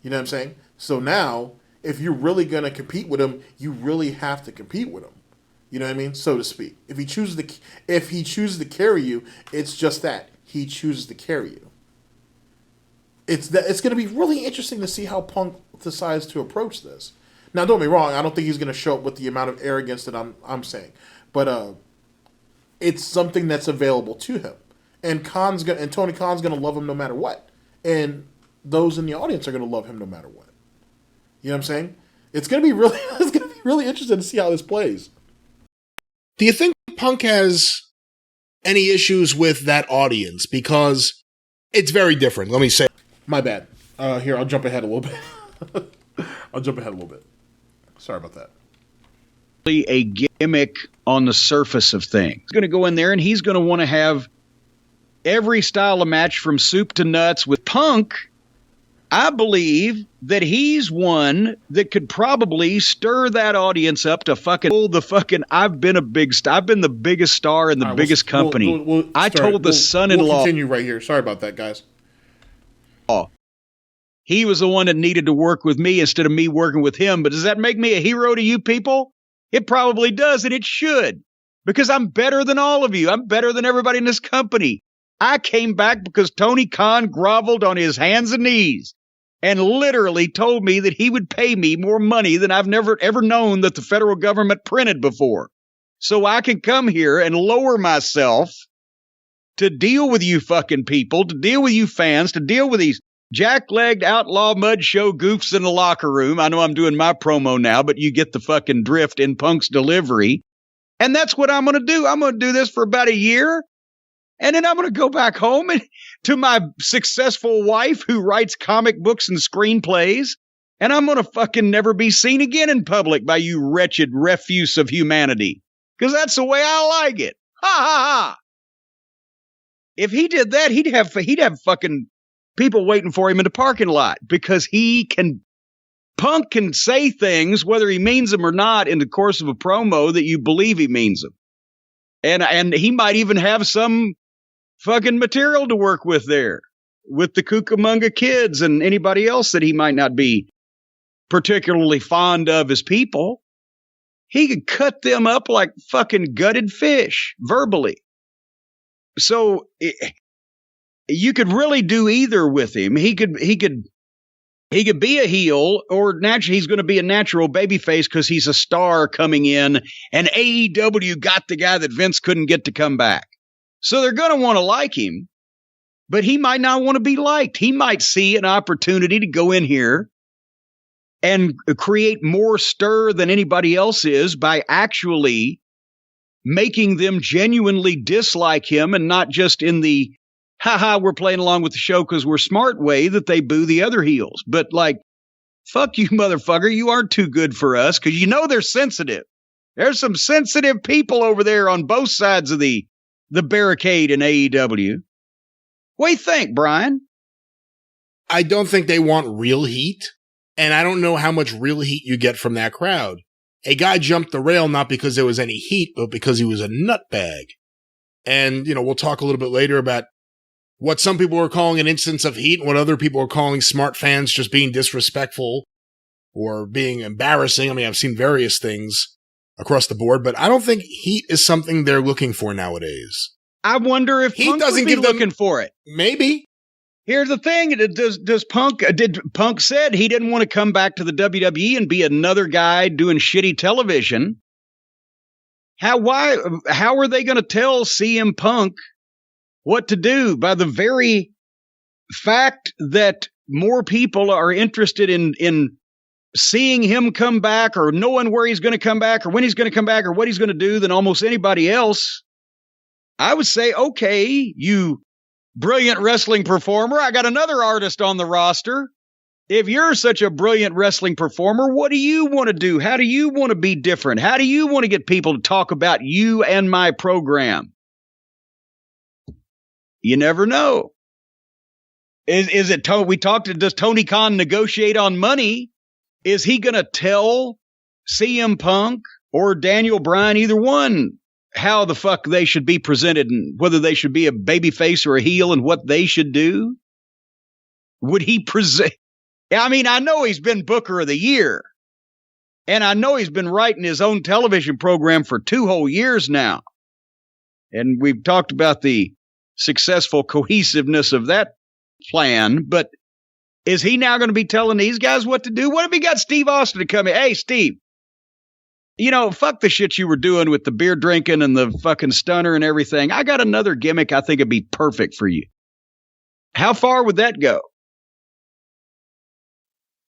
You know what I'm saying? So now, if you're really going to compete with him, you really have to compete with him. You know what I mean? So to speak. If he chooses to carry you, it's just that. He chooses to carry you. It's going to be really interesting to see how Punk decides to approach this. Now, don't get me wrong. I don't think he's going to show up with the amount of arrogance that I'm saying, but it's something that's available to him, and Tony Khan's going to love him no matter what, and those in the audience are going to love him no matter what. You know what I'm saying? It's going to be really interesting to see how this plays. Do you think Punk has any issues with that audience? Because it's very different. Let me say. My bad. Here, I'll jump ahead a little bit. Sorry about that. A gimmick on the surface of things. He's going to go in there and he's going to want to have every style of match from soup to nuts. With Punk, I believe that he's one that could probably stir that audience up to I've been the biggest star in the biggest company. I told the son-in-law. We'll continue right here. Sorry about that, guys. He was the one that needed to work with me instead of me working with him. But does that make me a hero to you people? It probably does, and it should. Because I'm better than all of you. I'm better than everybody in this company. I came back because Tony Khan groveled on his hands and knees and literally told me that he would pay me more money than I've never ever known that the federal government printed before. So I can come here and lower myself to deal with you fucking people, to deal with you fans, to deal with these jack-legged outlaw mud show goofs in the locker room. I know I'm doing my promo now, but you get the fucking drift in Punk's delivery. And that's what I'm going to do. I'm going to do this for about a year. And then I'm going to go back home and to my successful wife who writes comic books and screenplays. And I'm going to fucking never be seen again in public by you wretched refuse of humanity. Because that's the way I like it. Ha ha ha. If he did that, he'd have fucking people waiting for him in the parking lot because Punk can say things, whether he means them or not, in the course of a promo that you believe he means them. And he might even have some fucking material to work with there with the Cucamonga kids and anybody else that he might not be particularly fond of as people. He could cut them up like fucking gutted fish verbally. So you could really do either with him. He could be a heel, or naturally he's going to be a natural babyface because he's a star coming in, and AEW got the guy that Vince couldn't get to come back. So they're going to want to like him, but he might not want to be liked. He might see an opportunity to go in here and create more stir than anybody else is by actually making them genuinely dislike him, and not just in the haha, we're playing along with the show because we're smart way that they boo the other heels. But like, fuck you, motherfucker. You aren't too good for us because you know they're sensitive. There's some sensitive people over there on both sides of the barricade in AEW. What do you think, Brian? I don't think they want real heat, and I don't know how much real heat you get from that crowd. A guy jumped the rail not because there was any heat, but because he was a nutbag. And, we'll talk a little bit later about what some people are calling an instance of heat and what other people are calling smart fans just being disrespectful or being embarrassing. I mean, I've seen various things across the board, but I don't think heat is something they're looking for nowadays. I wonder if Punk would be looking for it. Maybe. Here's the thing. Did Punk said he didn't want to come back to the WWE and be another guy doing shitty television. How are they going to tell CM Punk what to do? By the very fact that more people are interested in seeing him come back or knowing where he's going to come back or when he's going to come back or what he's going to do than almost anybody else. I would say, okay, you brilliant wrestling performer, I got another artist on the roster. If you're such a brilliant wrestling performer, what do you want to do? How do you want to be different? How do you want to get people to talk about you and my program? You never know. Does Tony Khan negotiate on money? Is he going to tell CM Punk or Daniel Bryan, either one, how the fuck they should be presented and whether they should be a babyface or a heel and what they should do? Would he present? I mean, I know he's been Booker of the Year, and I know he's been writing his own television program for 2 whole years now. And we've talked about the successful cohesiveness of that plan, but is he now going to be telling these guys what to do? What if he got Steve Austin to come in? Hey, Steve, fuck the shit you were doing with the beer drinking and the fucking stunner and everything. I got another gimmick I think would be perfect for you. How far would that go?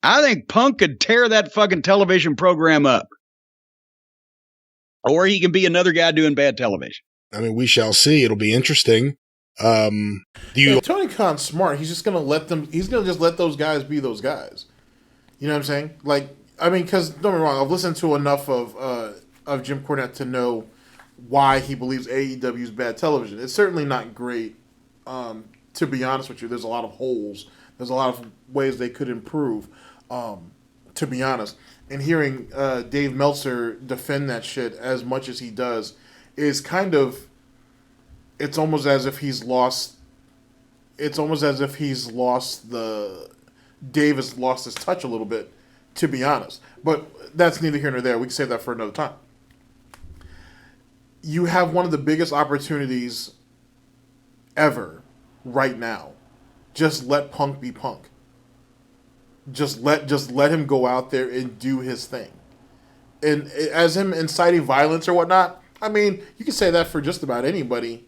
I think Punk could tear that fucking television program up. Or he can be another guy doing bad television. I mean, we shall see. It'll be interesting. Tony Khan's smart. He's just going to just let those guys be those guys. You know what I'm saying? Like, I mean, because don't get me wrong, I've listened to enough of Jim Cornette to know why he believes AEW is bad television. It's certainly not great. To be honest with you, there's a lot of holes. There's a lot of ways they could improve. To be honest, and hearing Dave Meltzer defend that shit as much as he does is kind of. It's almost as if he's lost. It's almost as if he's lost Dave has lost his touch a little bit, to be honest. But that's neither here nor there. We can save that for another time. You have one of the biggest opportunities ever right now. Just let Punk be Punk. Just let him go out there and do his thing. And as him inciting violence or whatnot, I mean, you can say that for just about anybody.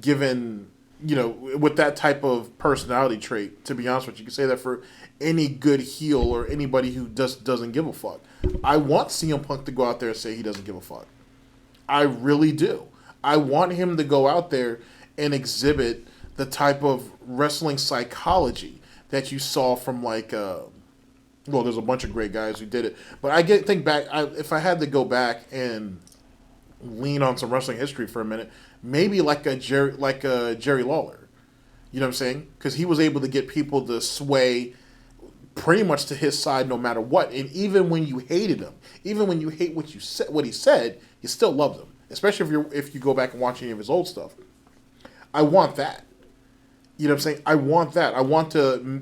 Given, with that type of personality trait, to be honest with you, can say that for any good heel or anybody who just doesn't give a fuck. I want CM Punk to go out there and say he doesn't give a fuck. I really do. I want him to go out there and exhibit the type of wrestling psychology that you saw from like, well, there's a bunch of great guys who did it. But think back, if I had to go back and lean on some wrestling history for a minute, maybe like a Jerry Lawler. You know what I'm saying? Because he was able to get people to sway pretty much to his side no matter what. And even when you hated him, even when you hate what he said, you still loved him. Especially if you go back and watch any of his old stuff. I want that. You know what I'm saying? I want that.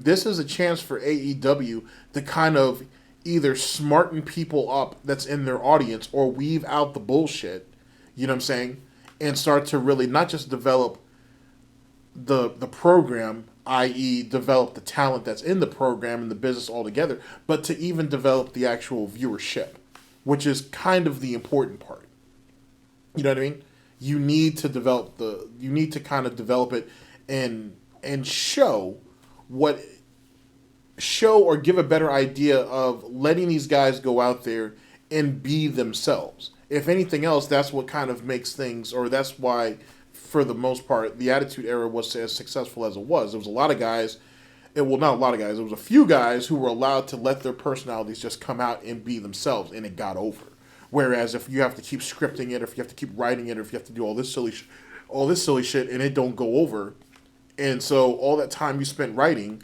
This is a chance for AEW to kind of either smarten people up that's in their audience or weave out the bullshit, you know what I'm saying? And start to really not just develop the program, i.e. develop the talent that's in the program and the business altogether, but to even develop the actual viewership, which is kind of the important part. You know what I mean? You need to kind of develop it and show or give a better idea of letting these guys go out there and be themselves. If anything else, that's what kind of makes things, or that's why, for the most part, the Attitude Era was as successful as it was. There was a lot of guys, well, not a lot of guys, there was a few guys who were allowed to let their personalities just come out and be themselves, and it got over. Whereas if you have to keep scripting it, or if you have to keep writing it, or if you have to do all this silly shit, and it don't go over, and so all that time you spent writing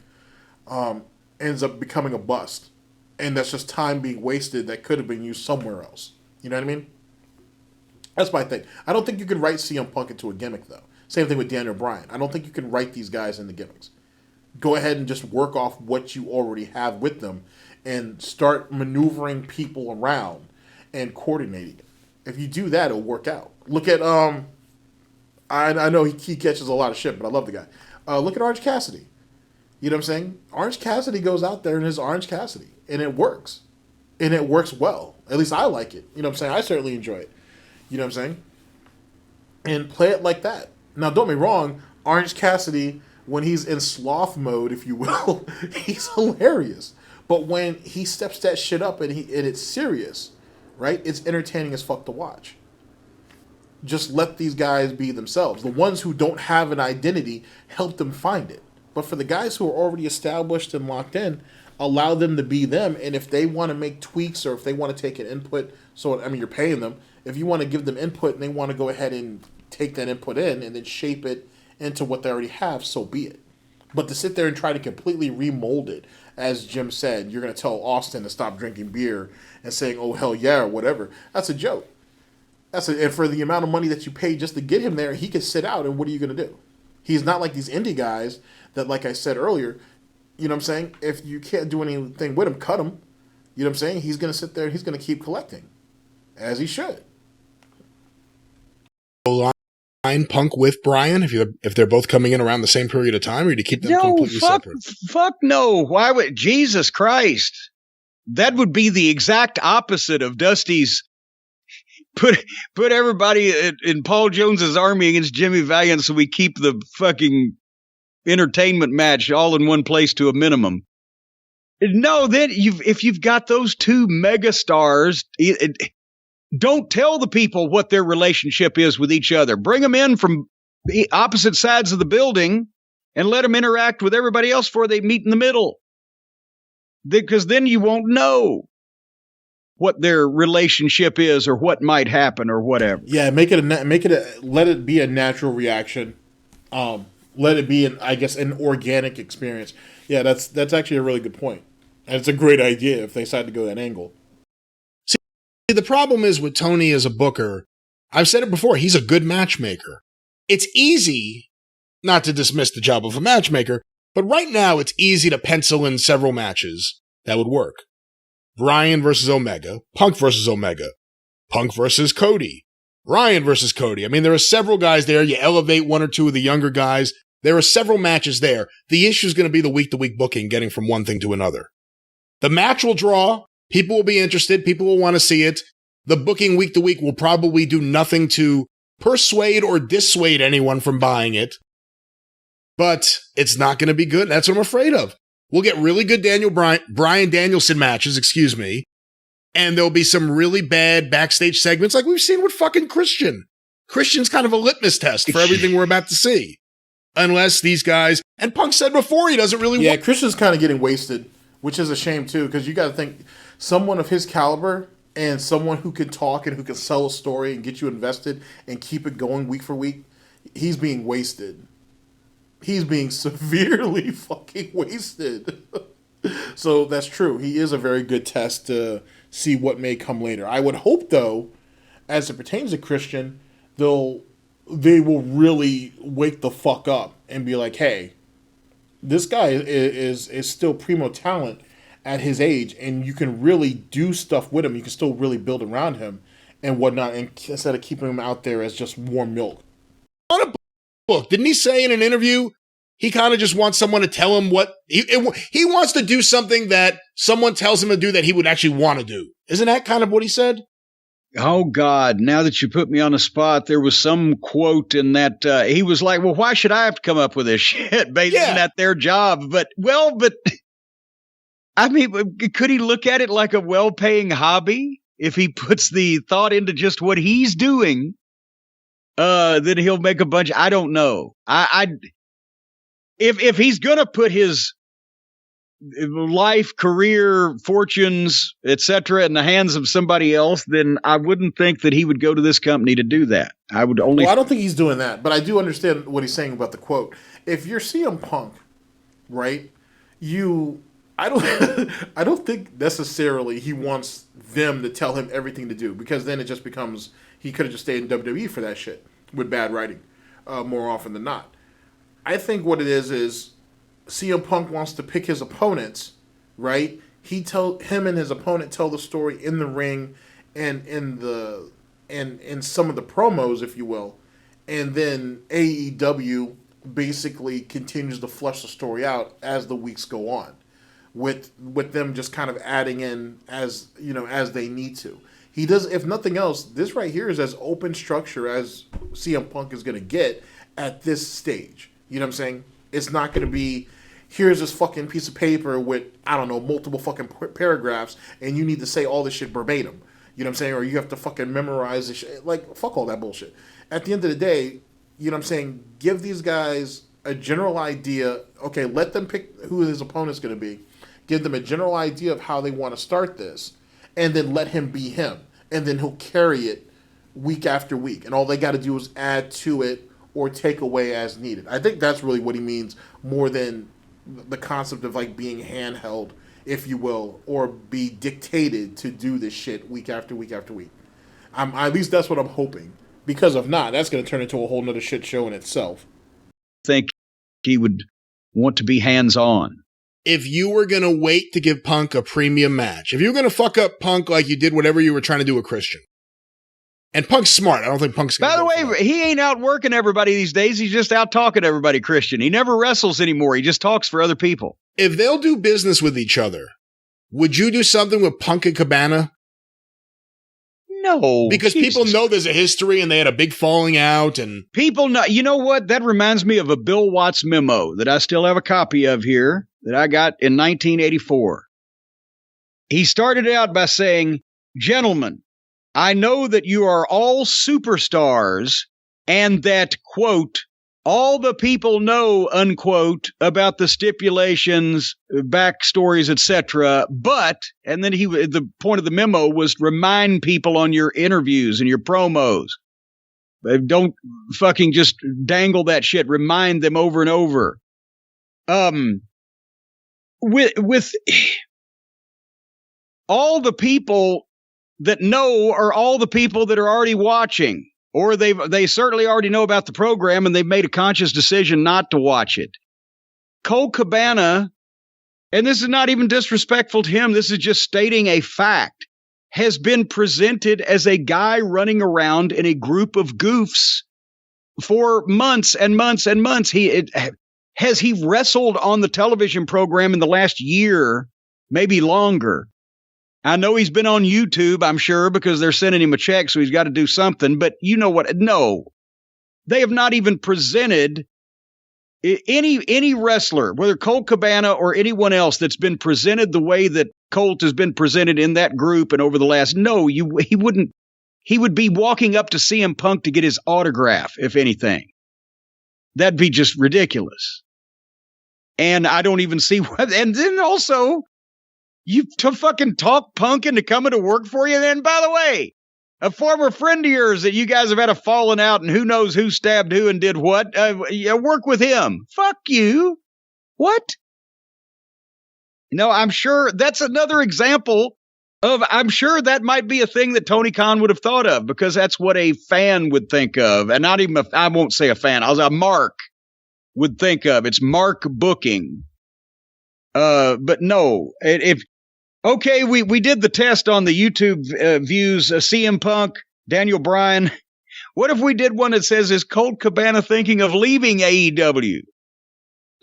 ends up becoming a bust, and that's just time being wasted that could have been used somewhere else. You know what I mean? That's my thing. I don't think you can write CM Punk into a gimmick, though. Same thing with Daniel Bryan. I don't think you can write these guys into gimmicks. Go ahead and just work off what you already have with them and start maneuvering people around and coordinating it. If you do that, it'll work out. Look at, I know he catches a lot of shit, but I love the guy. Look at Orange Cassidy. You know what I'm saying? Orange Cassidy goes out there and is Orange Cassidy. And it works. And it works well. At least I like it. You know what I'm saying? I certainly enjoy it. You know what I'm saying? And play it like that. Now, don't be wrong. Orange Cassidy, when he's in sloth mode, if you will, he's hilarious. But when he steps that shit up and it's serious, right? It's entertaining as fuck to watch. Just let these guys be themselves. The ones who don't have an identity, help them find it. But for the guys who are already established and locked in, allow them to be them. And if they want to make tweaks or if they want to take an input, you're paying them. If you want to give them input and they want to go ahead and take that input in and then shape it into what they already have, so be it. But to sit there and try to completely remold it, as Jim said, you're going to tell Austin to stop drinking beer and saying, oh, hell yeah, or whatever. That's a joke. And for the amount of money that you pay just to get him there, he could sit out, and what are you going to do? He's not like these indie guys that, like I said earlier, you know what I'm saying? If you can't do anything with him, cut him. You know what I'm saying? He's going to sit there and he's going to keep collecting, as he should. Line Punk with Bryan if they're both coming in around the same period of time, or to keep them completely separate? Fuck no. Why would Jesus Christ? That would be the exact opposite of Dusty's put everybody in Paul Jones's army against Jimmy Valiant so we keep the fucking entertainment match all in one place to a minimum. No, then if you've got those two mega stars, don't tell the people what their relationship is with each other. Bring them in from the opposite sides of the building and let them interact with everybody else before they meet in the middle. Because then you won't know what their relationship is or what might happen or whatever. Yeah, let it be a natural reaction. Let it be an organic experience. Yeah, that's actually a really good point. And it's a great idea if they decide to go that angle. See, the problem is with Tony as a booker, I've said it before, he's a good matchmaker. It's easy not to dismiss the job of a matchmaker, but right now it's easy to pencil in several matches that would work. Bryan versus Omega, Punk versus Omega, Punk versus Cody, Bryan versus Cody. I mean, there are several guys there. You elevate one or two of the younger guys. There are several matches there. The issue is going to be the week-to-week booking, getting from one thing to another. The match will draw. People will be interested. People will want to see it. The booking week-to-week will probably do nothing to persuade or dissuade anyone from buying it. But it's not going to be good. That's what I'm afraid of. We'll get really good Bryan Danielson matches, and there'll be some really bad backstage segments like we've seen with fucking Christian. Christian's kind of a litmus test for everything we're about to see. Unless these guys, and Punk said before, he doesn't really want. Christian's kind of getting wasted, which is a shame too, because you got to think someone of his caliber and someone who can talk and who can sell a story and get you invested and keep it going week for week, he's being wasted. He's being severely fucking wasted. So that's true. He is a very good test to see what may come later. I would hope, though, as it pertains to Christian, they will really wake the fuck up and be like, hey, this guy is still primo talent at his age, and you can really do stuff with him. You can still really build around him and whatnot, and instead of keeping him out there as just warm milk. On a book, didn't he say in an interview he kind of just wants someone to tell him what he wants to do, something that someone tells him to do that he would actually want to do? Isn't that kind of what he said? Oh, God, now that you put me on the spot, there was some quote in that he was like, well, why should I have to come up with this shit? Based on that their job. But I mean, could he look at it like a well-paying hobby? If he puts the thought into just what he's doing, then he'll make a bunch. I don't know. If he's going to put his life, career, fortunes, etc., in the hands of somebody else, then I wouldn't think that he would go to this company to do that. I would only. Well, I don't think he's doing that, but I do understand what he's saying about the quote. If you're CM Punk, right? I don't think necessarily he wants them to tell him everything to do, because then it just becomes he could have just stayed in WWE for that shit with bad writing, more often than not. I think what it is CM Punk wants to pick his opponents, right? Him and his opponent tell the story in the ring and in some of the promos, if you will, and then AEW basically continues to flesh the story out as the weeks go on, with them just kind of adding in as they need to. He does, if nothing else, this right here is as open structure as CM Punk is going to get at this stage. You know what I'm saying? It's not going to be, here's this fucking piece of paper with, I don't know, multiple fucking paragraphs, and you need to say all this shit verbatim. You know what I'm saying? Or you have to fucking memorize this shit. Like, fuck all that bullshit. At the end of the day, you know what I'm saying? Give these guys a general idea. Okay, let them pick who his opponent's going to be. Give them a general idea of how they want to start this, and then let him be him. And then he'll carry it week after week. And all they got to do is add to it or take away as needed. I think that's really what he means, more than the concept of like being handheld, if you will, or be dictated to do this shit week after week after week. At least that's what I'm hoping. Because if not, that's going to turn into a whole nother shit show in itself. I think he would want to be hands-on. If you were going to wait to give Punk a premium match, if you were going to fuck up Punk like you did whatever you were trying to do with Christian, and Punk's smart. I don't think Punk's By the way, he ain't out working everybody these days. He's just out talking to everybody, Christian. He never wrestles anymore. He just talks for other people. If they'll do business with each other, would you do something with Punk and Cabana? No. Because people know there's a history and they had a big falling out. And people know. You know what? That reminds me of a Bill Watts memo that I still have a copy of here that I got in 1984. He started out by saying, "Gentlemen, I know that you are all superstars and that, quote, all the people know, unquote, about the stipulations, backstories, etc. But," and then the point of the memo was remind people on your interviews and your promos. Don't fucking just dangle that shit. Remind them over and over. With all the people that know are all the people that are already watching, or they certainly already know about the program and they've made a conscious decision not to watch it. Colt Cabana, and this is not even disrespectful to him, this is just stating a fact, has been presented as a guy running around in a group of goofs for months and months and months. Has he wrestled on the television program in the last year, maybe longer? I know he's been on YouTube, I'm sure, because they're sending him a check, so he's got to do something. But you know what? No. They have not even presented any wrestler, whether Colt Cabana or anyone else, that's been presented the way that Colt has been presented in that group and over the last. No, he wouldn't He would be walking up to CM Punk to get his autograph, if anything. That'd be just ridiculous. And I don't even see what. And then also, you to fucking talk Punk into coming to work for you. Then, by the way, a former friend of yours that you guys have had a falling out and who knows who stabbed who and did what, work with him. Fuck you. What? No, I'm sure that's another example of, I'm sure that might be a thing that Tony Khan would have thought of, because that's what a fan would think of. And not even, I won't say a fan, a Mark would think of. It's Mark booking. But no, okay, we did the test on the YouTube views, CM Punk, Daniel Bryan. What if we did one that says, is Colt Cabana thinking of leaving AEW?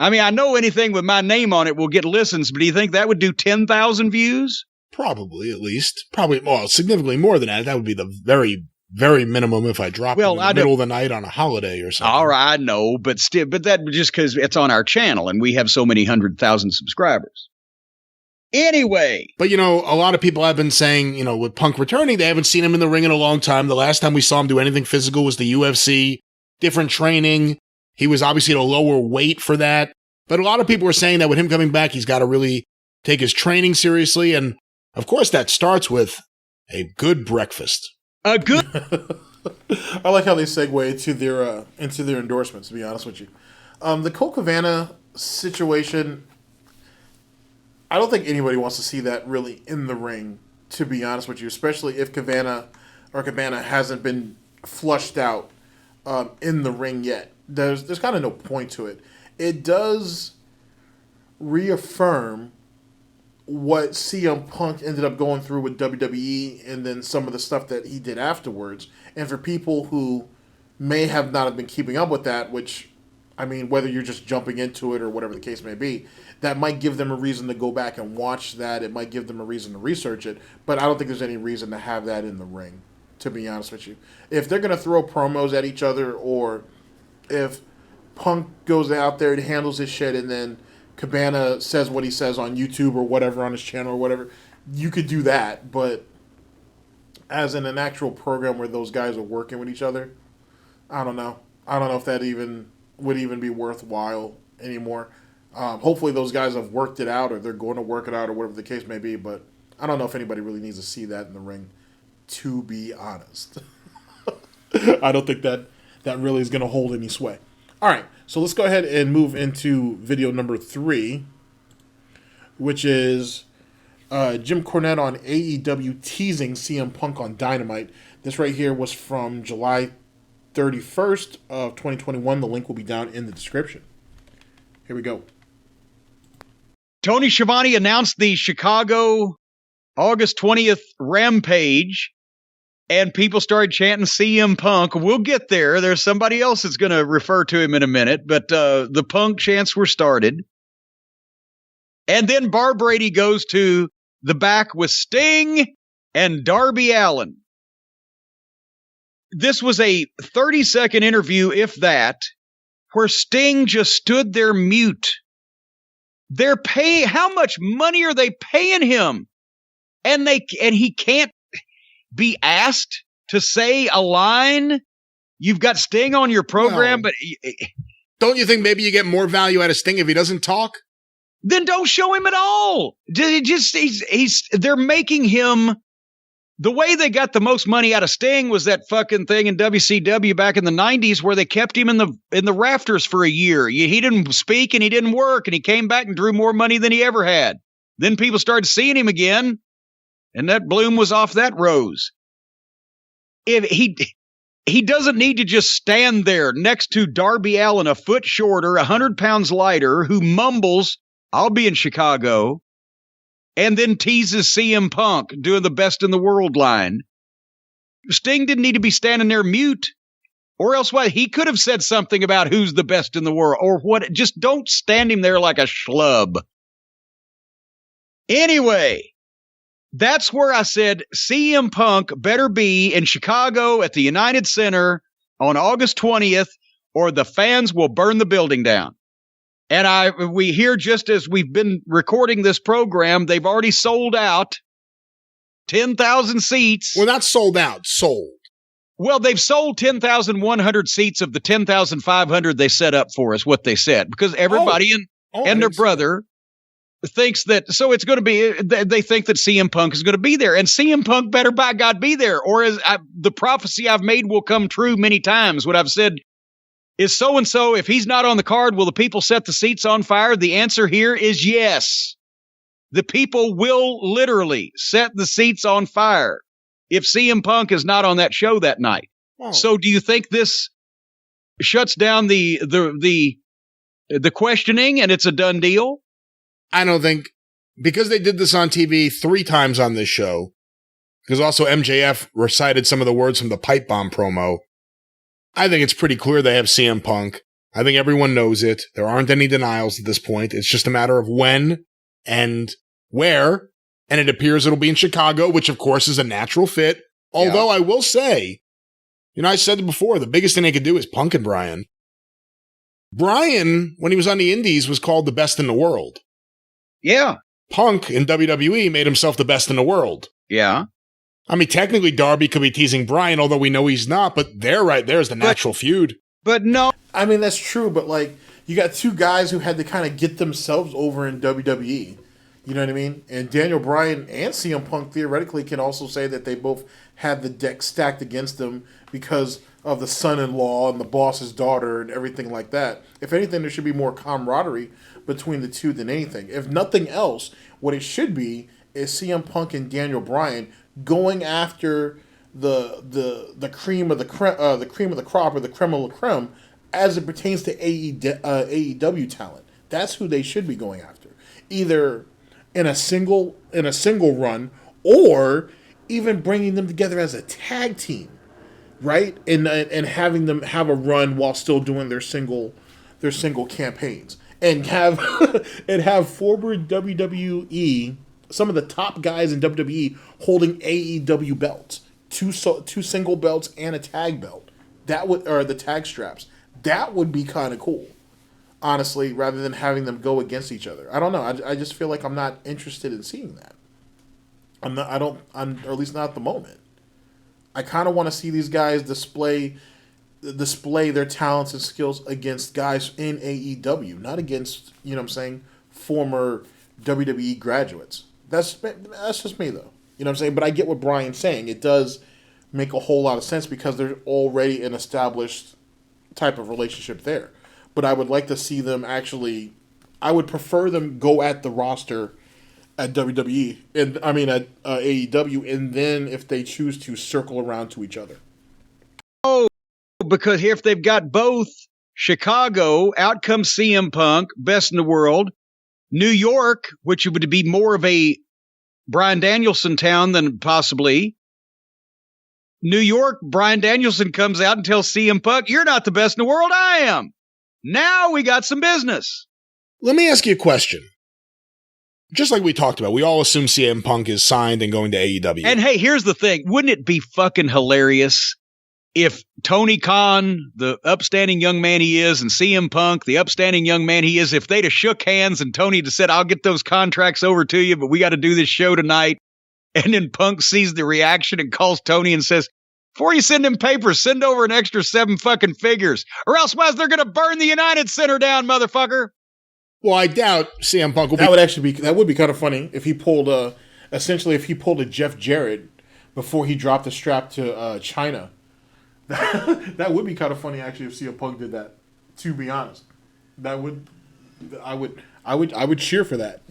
I mean, I know anything with my name on it will get listens, but do you think that would do 10,000 views? Probably, at least. Probably, well, significantly more than that. That would be the very, very minimum if I dropped it in the middle of the night on a holiday or something. All right, I know, but still, but that just because it's on our channel and we have so many 100,000 subscribers. Anyway. But, a lot of people have been saying, with Punk returning, they haven't seen him in the ring in a long time. The last time we saw him do anything physical was the UFC, different training. He was obviously at a lower weight for that. But a lot of people are saying that with him coming back, he's got to really take his training seriously. And, of course, that starts with a good breakfast. A good... I like how they segue into their endorsements, to be honest with you. The Colt Cabana situation... I don't think anybody wants to see that really in the ring, to be honest with you, especially if Cabana hasn't been flushed out in the ring yet. There's kind of no point to it. It does reaffirm what CM Punk ended up going through with WWE and then some of the stuff that he did afterwards. And for people who may have not have been keeping up with that, which, I mean, whether you're just jumping into it or whatever the case may be, that might give them a reason to go back and watch that. It might give them a reason to research it. But I don't think there's any reason to have that in the ring, to be honest with you. If they're going to throw promos at each other, or if Punk goes out there and handles his shit and then Cabana says what he says on YouTube or whatever, on his channel or whatever, you could do that. But as in an actual program where those guys are working with each other, I don't know. I don't know if that would even be worthwhile anymore. Hopefully those guys have worked it out, or they're going to work it out, or whatever the case may be, but I don't know if anybody really needs to see that in the ring, to be honest. I don't think that really is going to hold any sway. All right, so let's go ahead and move into video number 3, which is Jim Cornette on AEW teasing CM Punk on Dynamite. This right here was from July 31st of 2021. The link will be down in the description. Here we go. Tony Schiavone announced the Chicago August 20th Rampage, and people started chanting CM Punk. We'll get there. There's somebody else that's going to refer to him in a minute, but the Punk chants were started. And then Bar Brady goes to the back with Sting and Darby Allin. This was a 30-second interview, if that, where Sting just stood there mute. They're paying, how much money are they paying him? And he can't be asked to say a line. You've got Sting on your program, but don't you think maybe you get more value out of Sting if he doesn't talk? Then don't show him at all. They're making him. The way they got the most money out of Sting was that fucking thing in WCW back in the 90s where they kept him in the rafters for a year. He didn't speak and he didn't work, and he came back and drew more money than he ever had. Then people started seeing him again, and that bloom was off that rose. If he doesn't need to just stand there next to Darby Allin, a foot shorter, 100 pounds lighter, who mumbles, "I'll be in Chicago," and then teases CM Punk doing the best in the world line. Sting didn't need to be standing there mute, or else what? He could have said something about who's the best in the world, or what? Just don't stand him there like a schlub. Anyway, that's where I said CM Punk better be in Chicago at the United Center on August 20th, or the fans will burn the building down. And we hear, just as we've been recording this program, they've already sold out 10,000 seats. Well, not sold out, sold. Well, they've sold 10,100 seats of the 10,500 they set up for us, what they said, because everybody and their brother thinks that, so it's going to be, they think that CM Punk is going to be there, and CM Punk better by God be there, or as the prophecy I've made will come true many times. What I've said is so-and-so, if he's not on the card, will the people set the seats on fire? The answer here is yes. The people will literally set the seats on fire if CM Punk is not on that show that night. Oh. So do you think this shuts down the questioning and it's a done deal? I don't think, because they did this on TV 3 times on this show, because also MJF recited some of the words from the Pipe Bomb promo, I think it's pretty clear they have CM Punk. I think everyone knows it. There aren't any denials at this point. It's just a matter of when and where, and it appears it'll be in Chicago, which of course is a natural fit. Although I will say, I said it before, the biggest thing they could do is Punk and Bryan. Bryan, when he was on the Indies, was called the best in the world. Yeah. Punk in WWE made himself the best in the world. Yeah. I mean, technically, Darby could be teasing Bryan, although we know he's not, but there, right there's the natural feud. But no. I mean, that's true, but like, you got 2 guys who had to kind of get themselves over in WWE. You know what I mean? And Daniel Bryan and CM Punk theoretically can also say that they both had the deck stacked against them because of the son-in-law and the boss's daughter and everything like that. If anything, there should be more camaraderie between the two than anything. If nothing else, what it should be is CM Punk and Daniel Bryan going after the cream of the crop, or the creme of la creme, as it pertains to AEW talent. That's who they should be going after, either in a single run, or even bringing them together as a tag team, right? And having them have a run while still doing their single campaigns, and have former WWE, some of the top guys in WWE holding AEW belts, two single belts and a tag belt. Or the tag straps. That would be kind of cool, honestly, rather than having them go against each other. I don't know. I just feel like I'm not interested in seeing that. Or at least not at the moment. I kind of want to see these guys display their talents and skills against guys in AEW, not against, former WWE graduates. That's just me, though. You know what I'm saying? But I get what Brian's saying. It does make a whole lot of sense because there's already an established type of relationship there. But I would like to see them actually, I would prefer them go at the roster at WWE, at AEW, and then if they choose to, circle around to each other. Oh, because if they've got both Chicago, out comes CM Punk, best in the world, New York, which would be more of a Bryan Danielson town than possibly New York. Bryan Danielson comes out and tells CM Punk, "You're not the best in the world, I am." Now we got some business. Let me ask you a question. Just like we talked about, we all assume CM Punk is signed and going to AEW. And hey, here's the thing. Wouldn't it be fucking hilarious if Tony Khan, the upstanding young man he is, and CM Punk, the upstanding young man he is, if they'd have shook hands and Tony just said, "I'll get those contracts over to you, but we got to do this show tonight." And then Punk sees the reaction and calls Tony and says, "Before you send them papers, send over an extra 7 fucking figures, or else they're going to burn the United Center down, motherfucker." Well, I doubt CM Punk will that would be kind of funny if he pulled a Jeff Jarrett before he dropped the strap to China. That would be kind of funny actually if CM Punk did that. To be honest, I would cheer for that.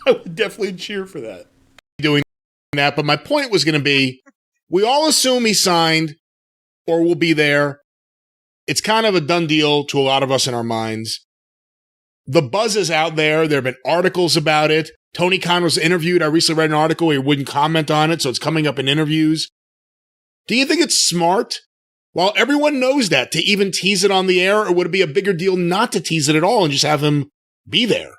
I would definitely cheer for that. Doing that, but my point was going to be, we all assume he signed or will be there. It's kind of a done deal to a lot of us in our minds. The buzz is out there. There have been articles about it. Tony Khan was interviewed. I recently read an article where he wouldn't comment on it, so it's coming up in interviews. Do you think it's smart, while everyone knows that, to even tease it on the air, or would it be a bigger deal not to tease it at all and just have him be there?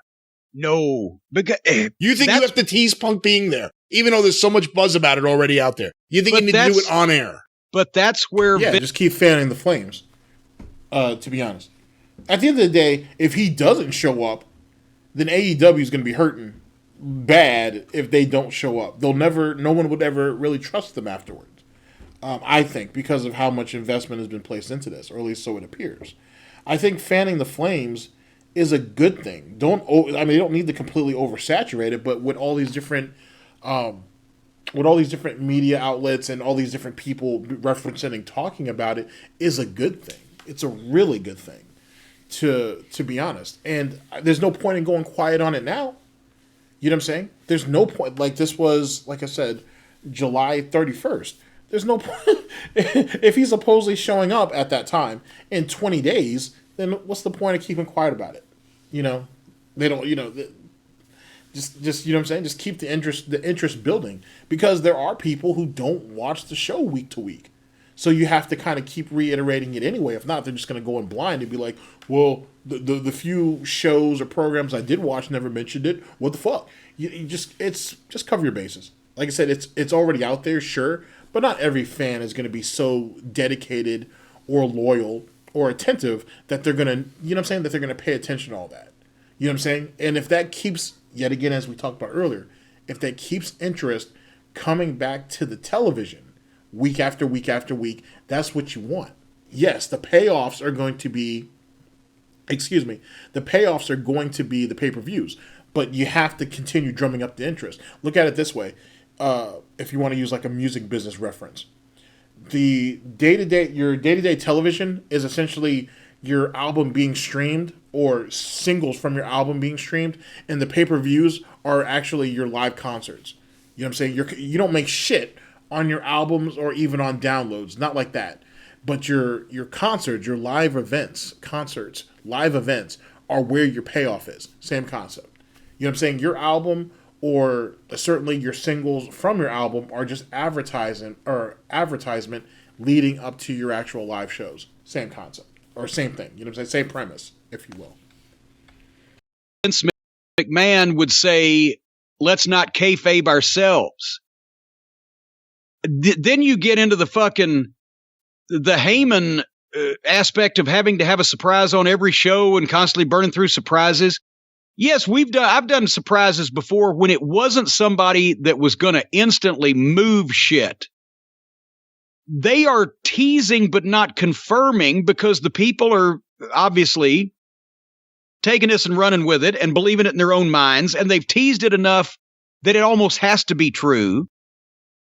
No. Because, you think you have to tease Punk being there, even though there's so much buzz about it already out there? You think you need to do it on air? But that's where... just keep fanning the flames, to be honest. At the end of the day, if he doesn't show up, then AEW is going to be hurting bad if they don't show up. No one would ever really trust them afterwards. I think because of how much investment has been placed into this, or at least so it appears. I think fanning the flames is a good thing. They don't need to completely oversaturate it, but with all these different media outlets and all these different people referencing and talking about it is a good thing. It's a really good thing, to be honest. And there's no point in going quiet on it now. You know what I'm saying? There's no point. Like, this was, like I said, July 31st. There's no point. If he's supposedly showing up at that time in 20 days, then what's the point of keeping quiet about it? You know, they don't, just you know what I'm saying? Just keep the interest building, because there are people who don't watch the show week to week. So you have to kind of keep reiterating it anyway. If not, they're just going to go in blind and be like, well, the few shows or programs I did watch never mentioned it. What the fuck? Just cover your bases. Like I said, it's already out there, sure, but not every fan is going to be so dedicated or loyal or attentive that they're going to, you know what I'm saying, that they're going to pay attention to all that. You know what I'm saying? And if that keeps, yet again, as we talked about earlier, if that keeps interest coming back to the television week after week after week, that's what you want. Yes, the payoffs are going to be the pay-per-views, but you have to continue drumming up the interest. Look at it this way. If you want to use like a music business reference, your day-to-day television is essentially your album being streamed or singles from your album being streamed, and the pay-per-views are actually your live concerts. You know what I'm saying? You don't make shit on your albums or even on downloads, not like that. But your concerts, your live events, live events are where your payoff is. Same concept. You know what I'm saying? Your album, or certainly your singles from your album, are just advertisement leading up to your actual live shows. Same concept, or same thing. You know what I'm saying? Same premise, if you will. Vince McMahon would say, let's not kayfabe ourselves. Then you get into the Heyman aspect of having to have a surprise on every show and constantly burning through surprises. Yes, I've done surprises before when it wasn't somebody that was going to instantly move shit. They are teasing but not confirming, because the people are obviously taking this and running with it and believing it in their own minds, and they've teased it enough that it almost has to be true,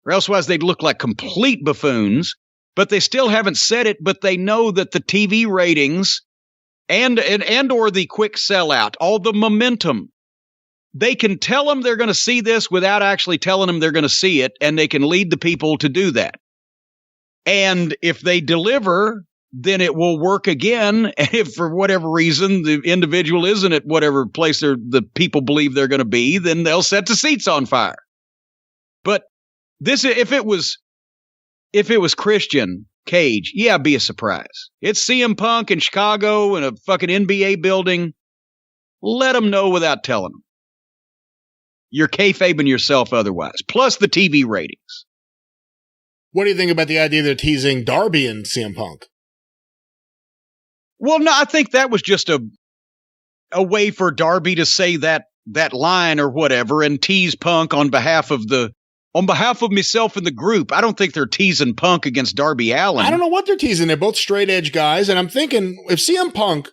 or elsewise they'd look like complete buffoons. But they still haven't said it, but they know that the TV ratings and or the quick sellout, all the momentum, they can tell them they're going to see this without actually telling them they're going to see it, and they can lead the people to do that. And if they deliver, then it will work again. And if for whatever reason the individual isn't at whatever place the people believe they're going to be, then they'll set the seats on fire. But if it was Christian Cage, yeah, be a surprise. It's CM Punk in Chicago in a fucking NBA building. Let them know without telling them. You're kayfabing yourself otherwise. Plus the TV ratings. What do you think about the idea they're teasing Darby and CM Punk? Well, no, I think that was just a way for Darby to say that line or whatever and tease Punk on behalf of myself and the group. I don't think they're teasing Punk against Darby Allin. I don't know what they're teasing. They're both straight edge guys, and I'm thinking if CM Punk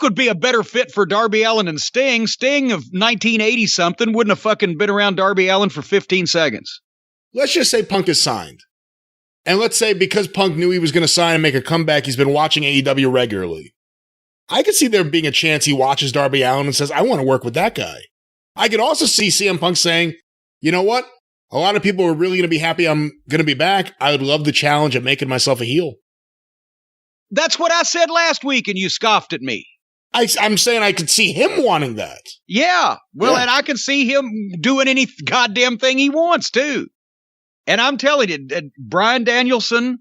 would be a better fit for Darby Allin than Sting. Sting of 1980 something wouldn't have fucking been around Darby Allin for 15 seconds. Let's just say Punk is signed. And let's say because Punk knew he was going to sign and make a comeback, he's been watching AEW regularly. I could see there being a chance he watches Darby Allin and says, I want to work with that guy. I could also see CM Punk saying, you know what? A lot of people are really going to be happy I'm going to be back. I would love the challenge of making myself a heel. That's what I said last week, and you scoffed at me. I'm saying I could see him wanting that. Yeah. Well, and I can see him doing any goddamn thing he wants, too. And I'm telling you, Bryan Danielson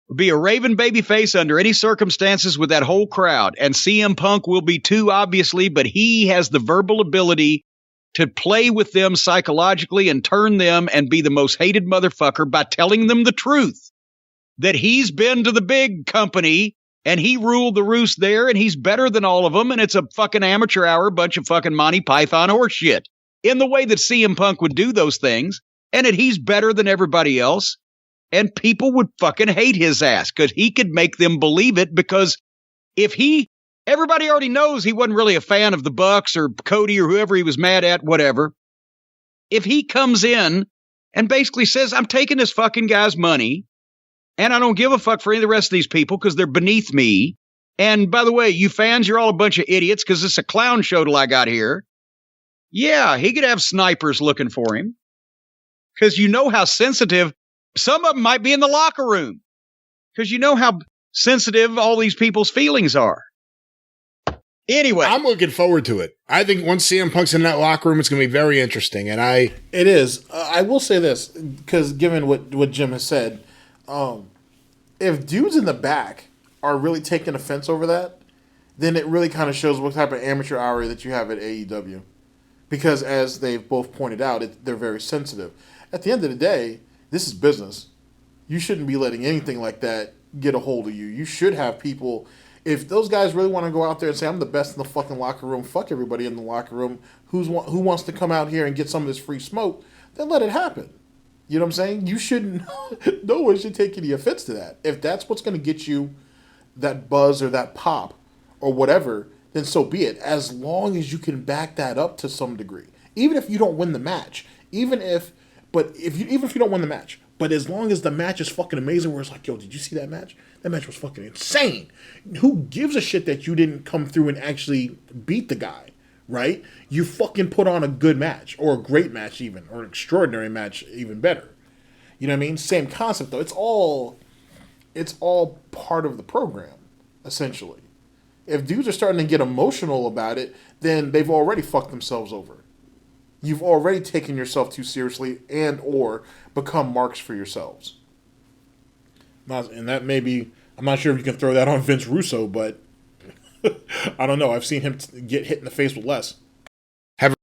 would be a Raven babyface under any circumstances with that whole crowd. And CM Punk will be too, obviously, but he has the verbal ability to play with them psychologically and turn them and be the most hated motherfucker by telling them the truth. That he's been to the big company and he ruled the roost there and he's better than all of them and it's a fucking amateur hour bunch of fucking Monty Python horse shit. in the way that CM Punk would do those things, and that he's better than everybody else, and people would fucking hate his ass because he could make them believe it, because everybody already knows he wasn't really a fan of the Bucks or Cody or whoever he was mad at, whatever. If he comes in and basically says, I'm taking this fucking guy's money, and I don't give a fuck for any of the rest of these people because they're beneath me. And by the way, you fans, you're all a bunch of idiots because it's a clown show till I got here. Yeah, he could have snipers looking for him because you know how sensitive some of them might be in the locker room, because you know how sensitive all these people's feelings are. Anyway, I'm looking forward to it. I think once CM Punk's in that locker room, it's going to be very interesting. And it is. I will say this, because given what Jim has said, if dudes in the back are really taking offense over that, then it really kind of shows what type of amateur hour that you have at AEW. Because as they've both pointed out, they're very sensitive. At the end of the day, this is business. You shouldn't be letting anything like that get a hold of you. You should have people. If those guys really want to go out there and say, I'm the best in the fucking locker room, fuck everybody in the locker room, who wants to come out here and get some of this free smoke, then let it happen. You know what I'm saying? You shouldn't, no one should take any offense to that. If that's what's going to get you that buzz or that pop or whatever, then so be it. As long as you can back that up to some degree. Even if you don't win the match. Even if you don't win the match. But as long as the match is fucking amazing, where it's like, yo, did you see that match? That match was fucking insane. Who gives a shit that you didn't come through and actually beat the guy, right? You fucking put on a good match, or a great match even, or an extraordinary match even better. You know what I mean? Same concept though. It's all part of the program, essentially. If dudes are starting to get emotional about it, then they've already fucked themselves over. You've already taken yourself too seriously and or become marks for yourselves. And that may be, I'm not sure if you can throw that on Vince Russo, but I don't know. I've seen him get hit in the face with less. Have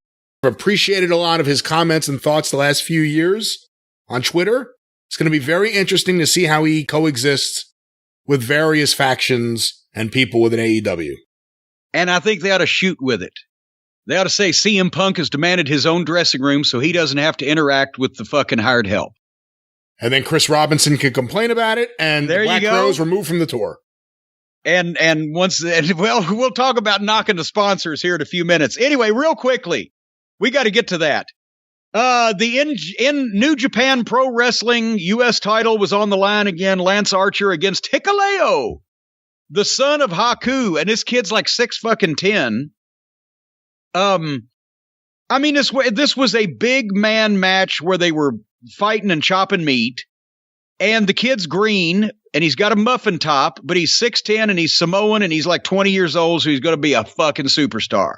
appreciated a lot of his comments and thoughts the last few years on Twitter. It's going to be very interesting to see how he coexists with various factions and people within AEW. And I think they ought to shoot with it. They ought to say CM Punk has demanded his own dressing room so he doesn't have to interact with the fucking hired help. And then Chris Robinson can complain about it, and the Black Crowes removed from the tour. And we'll talk about knocking the sponsors here in a few minutes. Anyway, real quickly, we got to get to that. In New Japan Pro Wrestling, U.S. title was on the line again. Lance Archer against Hikuleo, the son of Haku, and this kid's like 6'10". I mean, this was a big man match where they were fighting and chopping meat, and the kid's green, and he's got a muffin top, but he's 6'10", and he's Samoan, and he's like 20 years old, so he's going to be a fucking superstar.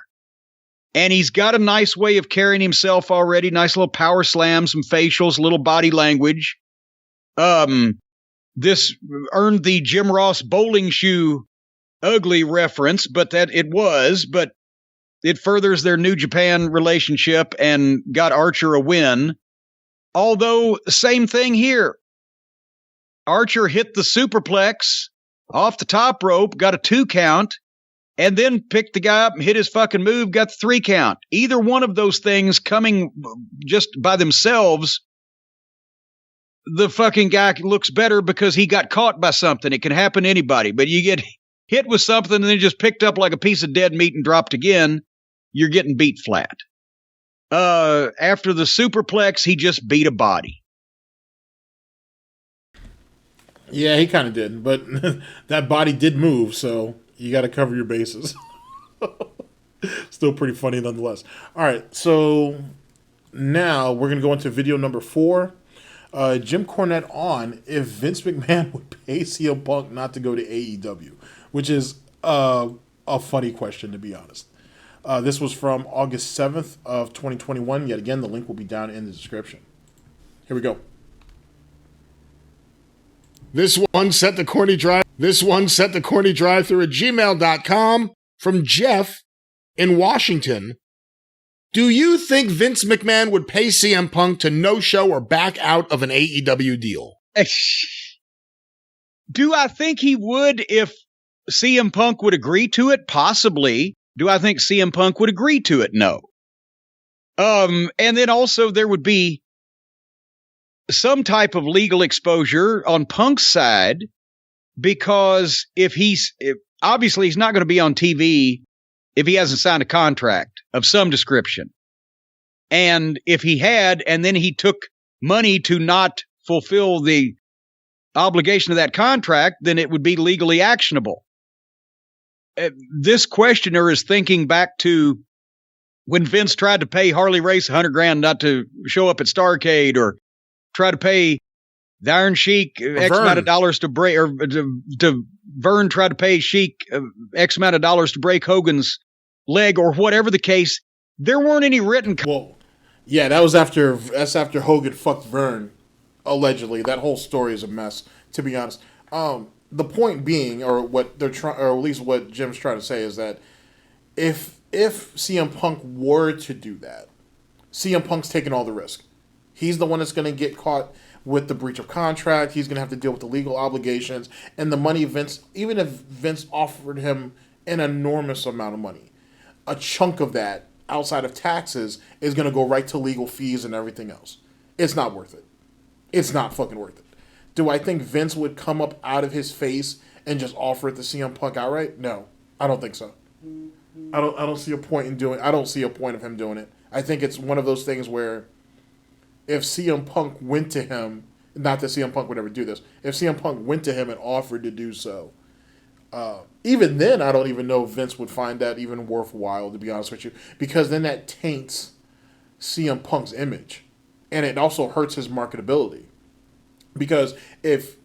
And he's got a nice way of carrying himself already, nice little power slams, some facials, little body language. This earned the Jim Ross bowling shoe ugly reference, but it furthers their New Japan relationship and got Archer a win. Although, same thing here. Archer hit the superplex off the top rope, got a 2 count, and then picked the guy up and hit his fucking move, got the 3 count. Either one of those things coming just by themselves, the fucking guy looks better because he got caught by something. It can happen to anybody, but you get hit with something and then just picked up like a piece of dead meat and dropped again, you're getting beat flat. After the superplex, he just beat a body. Yeah, he kind of did, but that body did move, so you got to cover your bases. Still pretty funny nonetheless. All right, so now we're going to go into video number 4. Jim Cornette on if Vince McMahon would pay CM Punk not to go to AEW, which is a funny question, to be honest. This was from August 7th of 2021. Yet again, the link will be down in the description. Here we go. This one sent the corny drive through at gmail.com from Jeff in Washington. Do you think Vince McMahon would pay CM Punk to no-show or back out of an AEW deal? Do I think he would if CM Punk would agree to it? Possibly. Do I think CM Punk would agree to it? No. And then also there would be some type of legal exposure on Punk's side, because if obviously he's not going to be on TV if he hasn't signed a contract of some description. And if he had, and then he took money to not fulfill the obligation of that contract, then it would be legally actionable. This questioner is thinking back to when Vince tried to pay Harley Race $100,000 not to show up at Starrcade, or try to pay the Iron Sheik X amount of dollars to break, or to Vern tried to pay Sheik X amount of dollars to break Hogan's leg, or whatever the case. There weren't any written. Well, yeah, that's after Hogan fucked Vern, allegedly. That whole story is a mess, to be honest. The point being, or what they're trying, or at least what Jim's trying to say, is that if CM Punk were to do that, CM Punk's taking all the risk. He's the one that's going to get caught with the breach of contract. He's going to have to deal with the legal obligations and the money Vince, even if Vince offered him an enormous amount of money, a chunk of that outside of taxes is going to go right to legal fees and everything else. It's not worth it. It's not fucking worth it. Do I think Vince would come up out of his face and just offer it to CM Punk outright? No, I don't think so. I don't see a point in doing. I don't see a point of him doing it. I think it's one of those things where if CM Punk went to him, not that CM Punk would ever do this, if CM Punk went to him and offered to do so, even then, I don't even know if Vince would find that even worthwhile, to be honest with you, because then that taints CM Punk's image, and it also hurts his marketability. Because if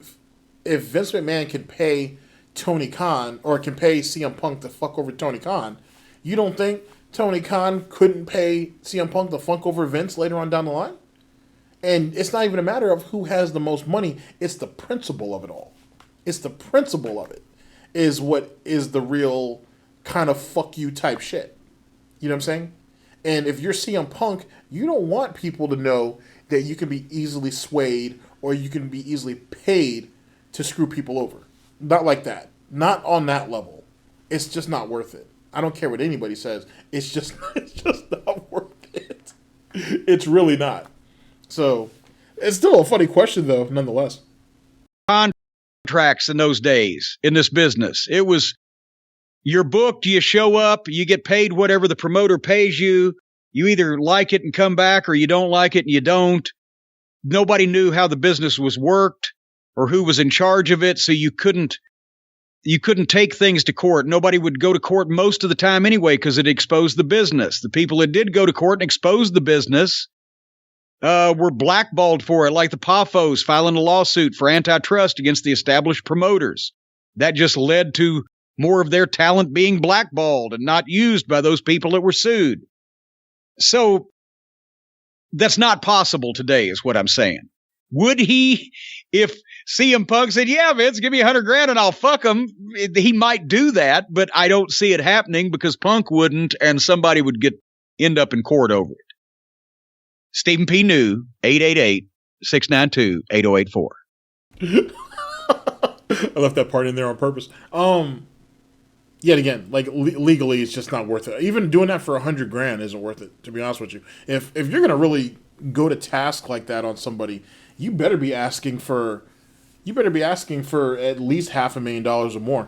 Vince McMahon can pay Tony Khan, or can pay CM Punk to fuck over Tony Khan, you don't think Tony Khan couldn't pay CM Punk to fuck over Vince later on down the line? And it's not even a matter of who has the most money. It's the principle of it all. It's the principle of it is what is the real kind of fuck you type shit. You know what I'm saying? And if you're CM Punk, you don't want people to know that you can be easily swayed or you can be easily paid to screw people over. Not like that. Not on that level. It's just not worth it. I don't care what anybody says. It's just not worth it. It's really not. So, it's still a funny question, though, nonetheless. Contracts in those days, in this business. It was, you're booked, you show up, you get paid whatever the promoter pays you. You either like it and come back, or you don't like it and you don't. Nobody knew how the business was worked or who was in charge of it, so you couldn't take things to court. Nobody would go to court most of the time anyway, because it exposed the business. The people that did go to court and expose the business were blackballed for it, like the Poffos filing a lawsuit for antitrust against the established promoters. That just led to more of their talent being blackballed and not used by those people that were sued. So that's not possible today, is what I'm saying. Would he, if CM Punk said, yeah, Vince, give me $100,000 and I'll fuck him, he might do that, but I don't see it happening because Punk wouldn't, and somebody would end up in court over it. Stephen P. New, 888-692-8084. I left that part in there on purpose. Yet again, like legally, it's just not worth it. Even doing that for $100,000 isn't worth it, to be honest with you. If you're gonna really go to task like that on somebody, you better be asking for at least $500,000 or more,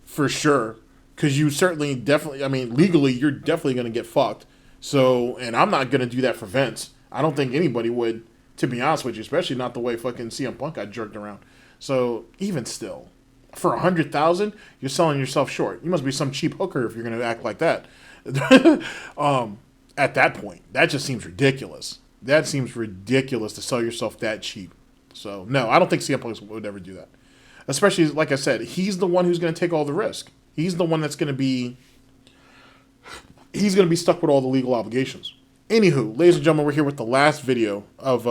for sure. Because you definitely, I mean, legally, you're definitely gonna get fucked. So, and I'm not gonna do that for Vince. I don't think anybody would, to be honest with you, especially not the way fucking CM Punk got jerked around. So, even still, for $100,000, you're selling yourself short. You must be some cheap hooker if you're gonna act like that. At that point, that just seems ridiculous. That seems ridiculous to sell yourself that cheap. So, no, I don't think CM Punk would ever do that. Especially, like I said, he's the one who's going to take all the risk. He's the one that's going to be... He's going to be stuck with all the legal obligations. Anywho, ladies and gentlemen, we're here with the last video of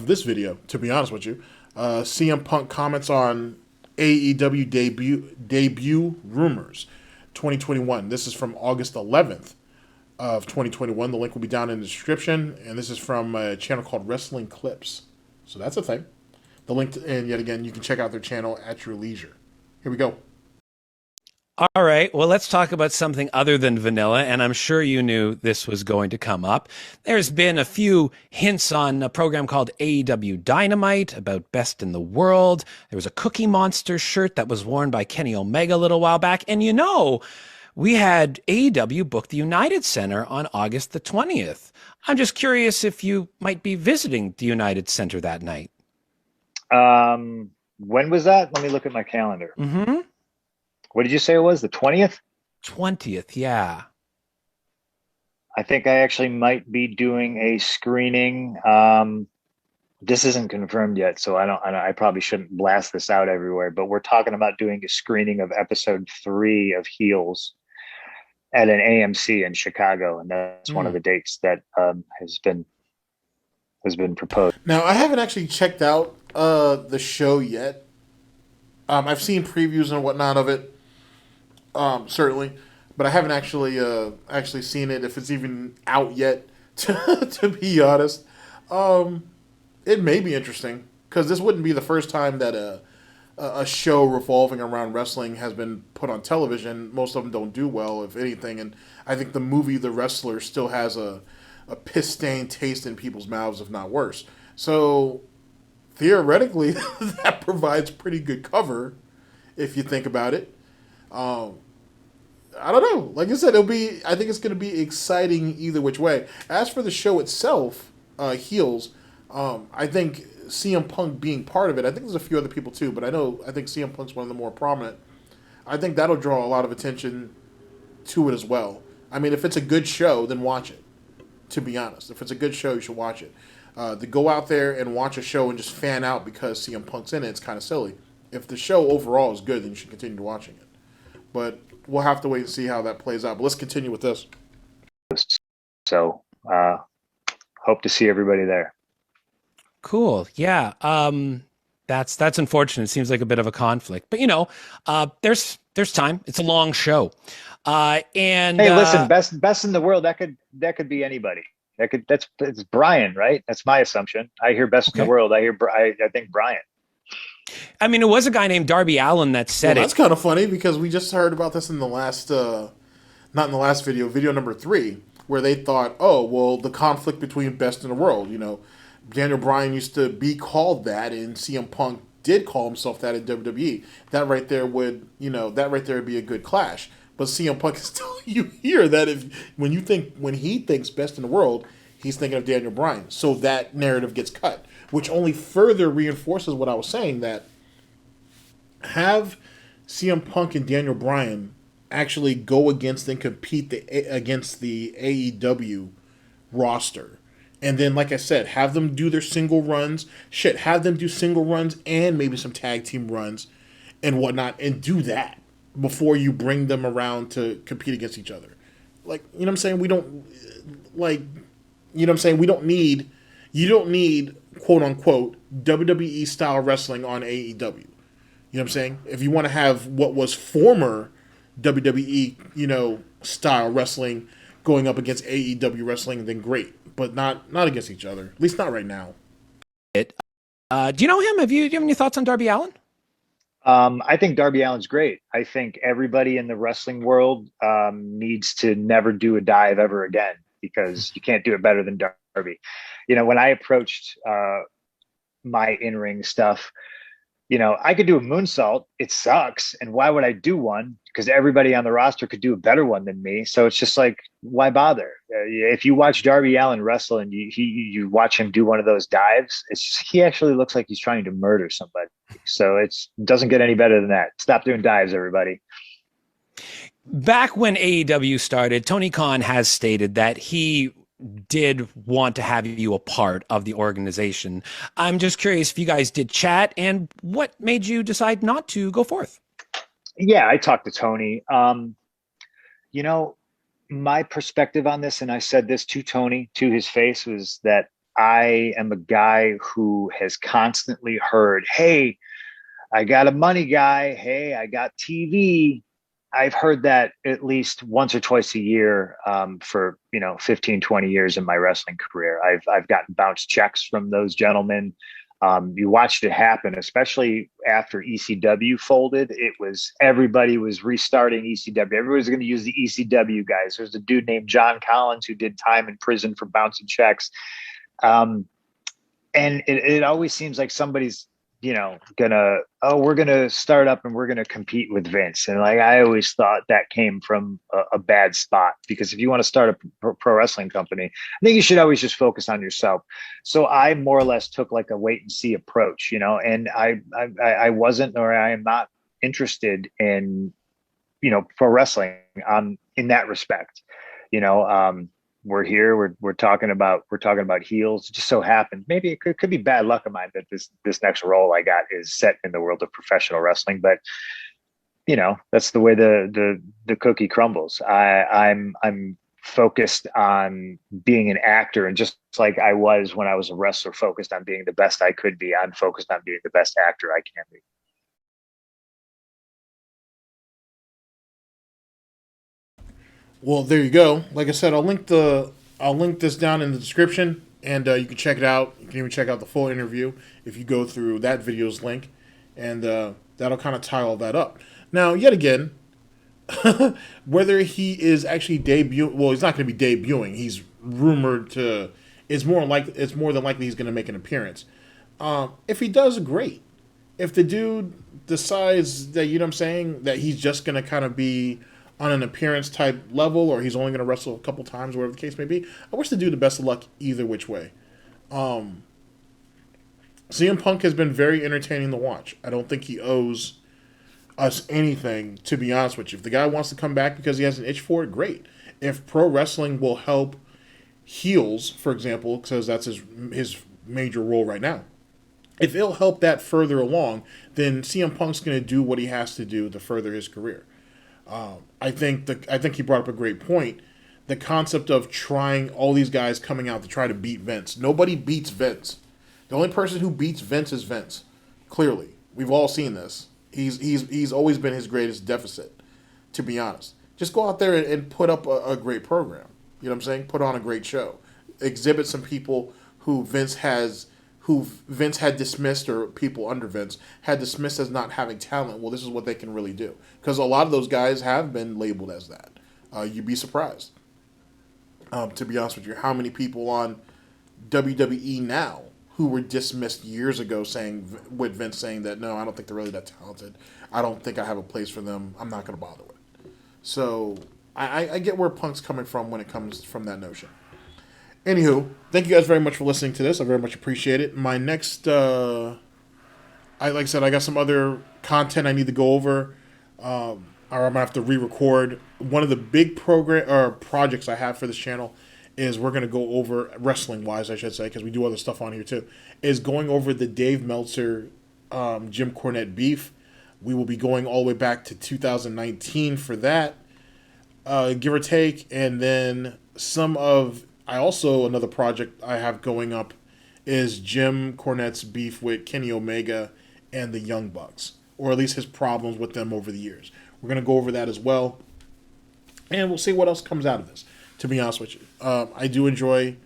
this video, to be honest with you. CM Punk comments on AEW debut rumors 2021. This is from August 11th. Of 2021. The link will be down in the description, and this is from a channel called WrestleClips. So that's a thing. The link, and yet again, you can check out their channel at your leisure. Here we go. All right. Well, let's talk about something other than vanilla. And I'm sure you knew this was going to come up. There's been a few hints on a program called AEW Dynamite about best in the world. There was a Cookie Monster shirt that was worn by Kenny Omega a little while back. And we had AEW book the United Center on August the 20th. I'm just curious if you might be visiting the United Center that night. When was that? Let me look at my calendar. Mm-hmm. What did you say it was? The 20th? 20th, yeah. I think I actually might be doing a screening. This isn't confirmed yet, so I probably shouldn't blast this out everywhere, but we're talking about doing a screening of episode 3 of Heels at an AMC in Chicago, and that's one of the dates that has been proposed. Now, I haven't actually checked out the show yet. I've seen previews and whatnot of it, certainly, but I haven't actually seen it, if it's even out yet. To be honest, it may be interesting because this wouldn't be the first time that a show revolving around wrestling has been put on television. Most of them don't do well, if anything, and I think the movie The Wrestler still has a piss-stained taste in people's mouths, if not worse. So theoretically, that provides pretty good cover if you think about it. I don't know. Like I said, I think it's going to be exciting either which way. As for the show itself, Heels, I think CM Punk being part of it, I think there's a few other people too, but I think CM Punk's one of the more prominent. I think that'll draw a lot of attention to it as well. I mean, if it's a good show, then watch it. To be honest, if it's a good show, you should watch it. To go out there and watch a show and just fan out because CM Punk's in it, it's kind of silly. If the show overall is good, then you should continue watching it. But we'll have to wait and see how that plays out. But let's continue with this. So, hope to see everybody there. Cool. Yeah. That's unfortunate. It seems like a bit of a conflict, but there's time. It's a long show. And hey, listen, best in the world. That could be anybody. It's Brian, right? That's my assumption. I hear best in the world. I think Brian. I mean, it was a guy named Darby Allin that said it. That's kind of funny because we just heard about this in the last, not in the last video number 3, where they thought, oh, well, the conflict between best in the world. Daniel Bryan used to be called that, and CM Punk did call himself that in WWE. That right there would be a good clash. But CM Punk is telling you here that when he thinks best in the world, he's thinking of Daniel Bryan. So that narrative gets cut, which only further reinforces what I was saying, that have CM Punk and Daniel Bryan actually go against and compete against the AEW roster. And then, like I said, have them do their single runs. Have them do single runs and maybe some tag team runs and whatnot, and do that before you bring them around to compete against each other. Like, you know what I'm saying? We don't need, you don't need, quote unquote, WWE style wrestling on AEW. You know what I'm saying? If you want to have what was former WWE, style wrestling going up against AEW wrestling, then great. But not against each other. At least not right now. Do you know him? Do you have any thoughts on Darby Allin? I think Darby Allin's great. I think everybody in the wrestling world needs to never do a dive ever again, because you can't do it better than Darby. When I approached my in-ring stuff, I could do a moonsault. It sucks. And why would I do one? Because everybody on the roster could do a better one than me. So it's just like, why bother? If you watch Darby Allin wrestle and you watch him do one of those dives, he actually looks like he's trying to murder somebody. So it doesn't get any better than that. Stop doing dives, everybody. Back when AEW started, Tony Khan has stated that he did want to have you a part of the organization. I'm just curious if you guys did chat and what made you decide not to go forth. Yeah, I talked to Tony. My perspective on this, and I said this to Tony to his face, was that I am a guy who has constantly heard, hey, I got a money guy. Hey, I got TV. I've heard that at least once or twice a year for 15, 20 years in my wrestling career. I've gotten bounced checks from those gentlemen. You watched it happen, especially after ECW folded. It was everybody was restarting ECW. Everybody was going to use the ECW guys. There's a dude named John Collins who did time in prison for bouncing checks. Um, and it always seems like somebody's we're gonna start up and we're gonna compete with Vince, and like I always thought that came from a bad spot, because if you want to start a pro wrestling company, I think you should always just focus on yourself. So I more or less took like a wait and see approach, and I wasn't, or I am not interested in pro wrestling in that respect. We're here. We're talking about heels. It just so happens, maybe it could be bad luck of mine that this next role I got is set in the world of professional wrestling. But that's the way the cookie crumbles. I'm focused on being an actor, and just like I was when I was a wrestler, focused on being the best I could be, I'm focused on being the best actor I can be. Well, there you go. Like I said, I'll link this down in the description, and you can check it out. You can even check out the full interview if you go through that video's link, and that'll kind of tie all that up. Now, yet again, whether he is actually debuting, well, he's not going to be debuting. He's rumored to. It's more than likely he's going to make an appearance. If he does, great. If the dude decides that, you know what I'm saying, that he's just going to kind of be on an appearance type level, or he's only going to wrestle a couple times, whatever the case may be, I wish the dude the best of luck either which way. CM Punk has been very entertaining to watch. I don't think he owes us anything, to be honest with you. If the guy wants to come back because he has an itch for it, great. If pro wrestling will help heels, for example, because that's his major role right now, if it'll help that further along, then CM Punk's going to do what he has to do to further his career. I think he brought up a great point. The concept of trying all these guys coming out to try to beat Vince. Nobody beats Vince. The only person who beats Vince is Vince. Clearly, we've all seen this. He's always been his greatest deficit, to be honest. Just go out there and put up a great program. You know what I'm saying? Put on a great show. Exhibit some people who Vince had dismissed, or people under Vince had dismissed as not having talent. Well, this is what they can really do. Because a lot of those guys have been labeled as that. You'd be surprised, to be honest with you, how many people on WWE now who were dismissed years ago with Vince saying that, no, I don't think they're really that talented. I don't think I have a place for them. I'm not going to bother with it. So I get where Punk's coming from when it comes from that notion. Anywho, thank you guys very much for listening to this. I very much appreciate it. My next, like I said, I got some other content I need to go over, or I'm going to have to re-record. One of the big projects I have for this channel is we're going to go over, wrestling-wise, I should say, because we do other stuff on here too, is going over the Dave Meltzer, Jim Cornette beef. We will be going all the way back to 2019 for that, give or take, and then another project I have going up is Jim Cornette's beef with Kenny Omega and the Young Bucks, or at least his problems with them over the years. We're going to go over that as well, and we'll see what else comes out of this, to be honest with you. I do enjoy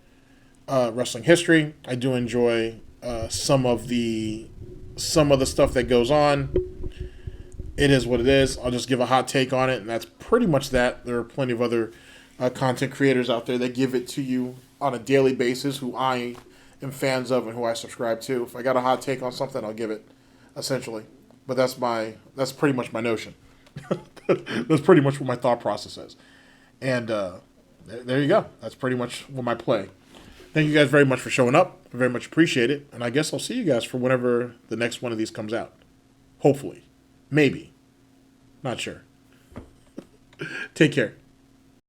wrestling history. I do enjoy some of the stuff that goes on. It is what it is. I'll just give a hot take on it, and that's pretty much that. There are plenty of other content creators out there that give it to you on a daily basis, who I am fans of and who I subscribe to. If I got a hot take on something, I'll give it, essentially. But that's pretty much my notion. That's pretty much what my thought process is. And there you go. That's pretty much what my play. Thank you guys very much for showing up. I very much appreciate it. And I guess I'll see you guys for whenever the next one of these comes out. Hopefully. Maybe. Not sure. Take care.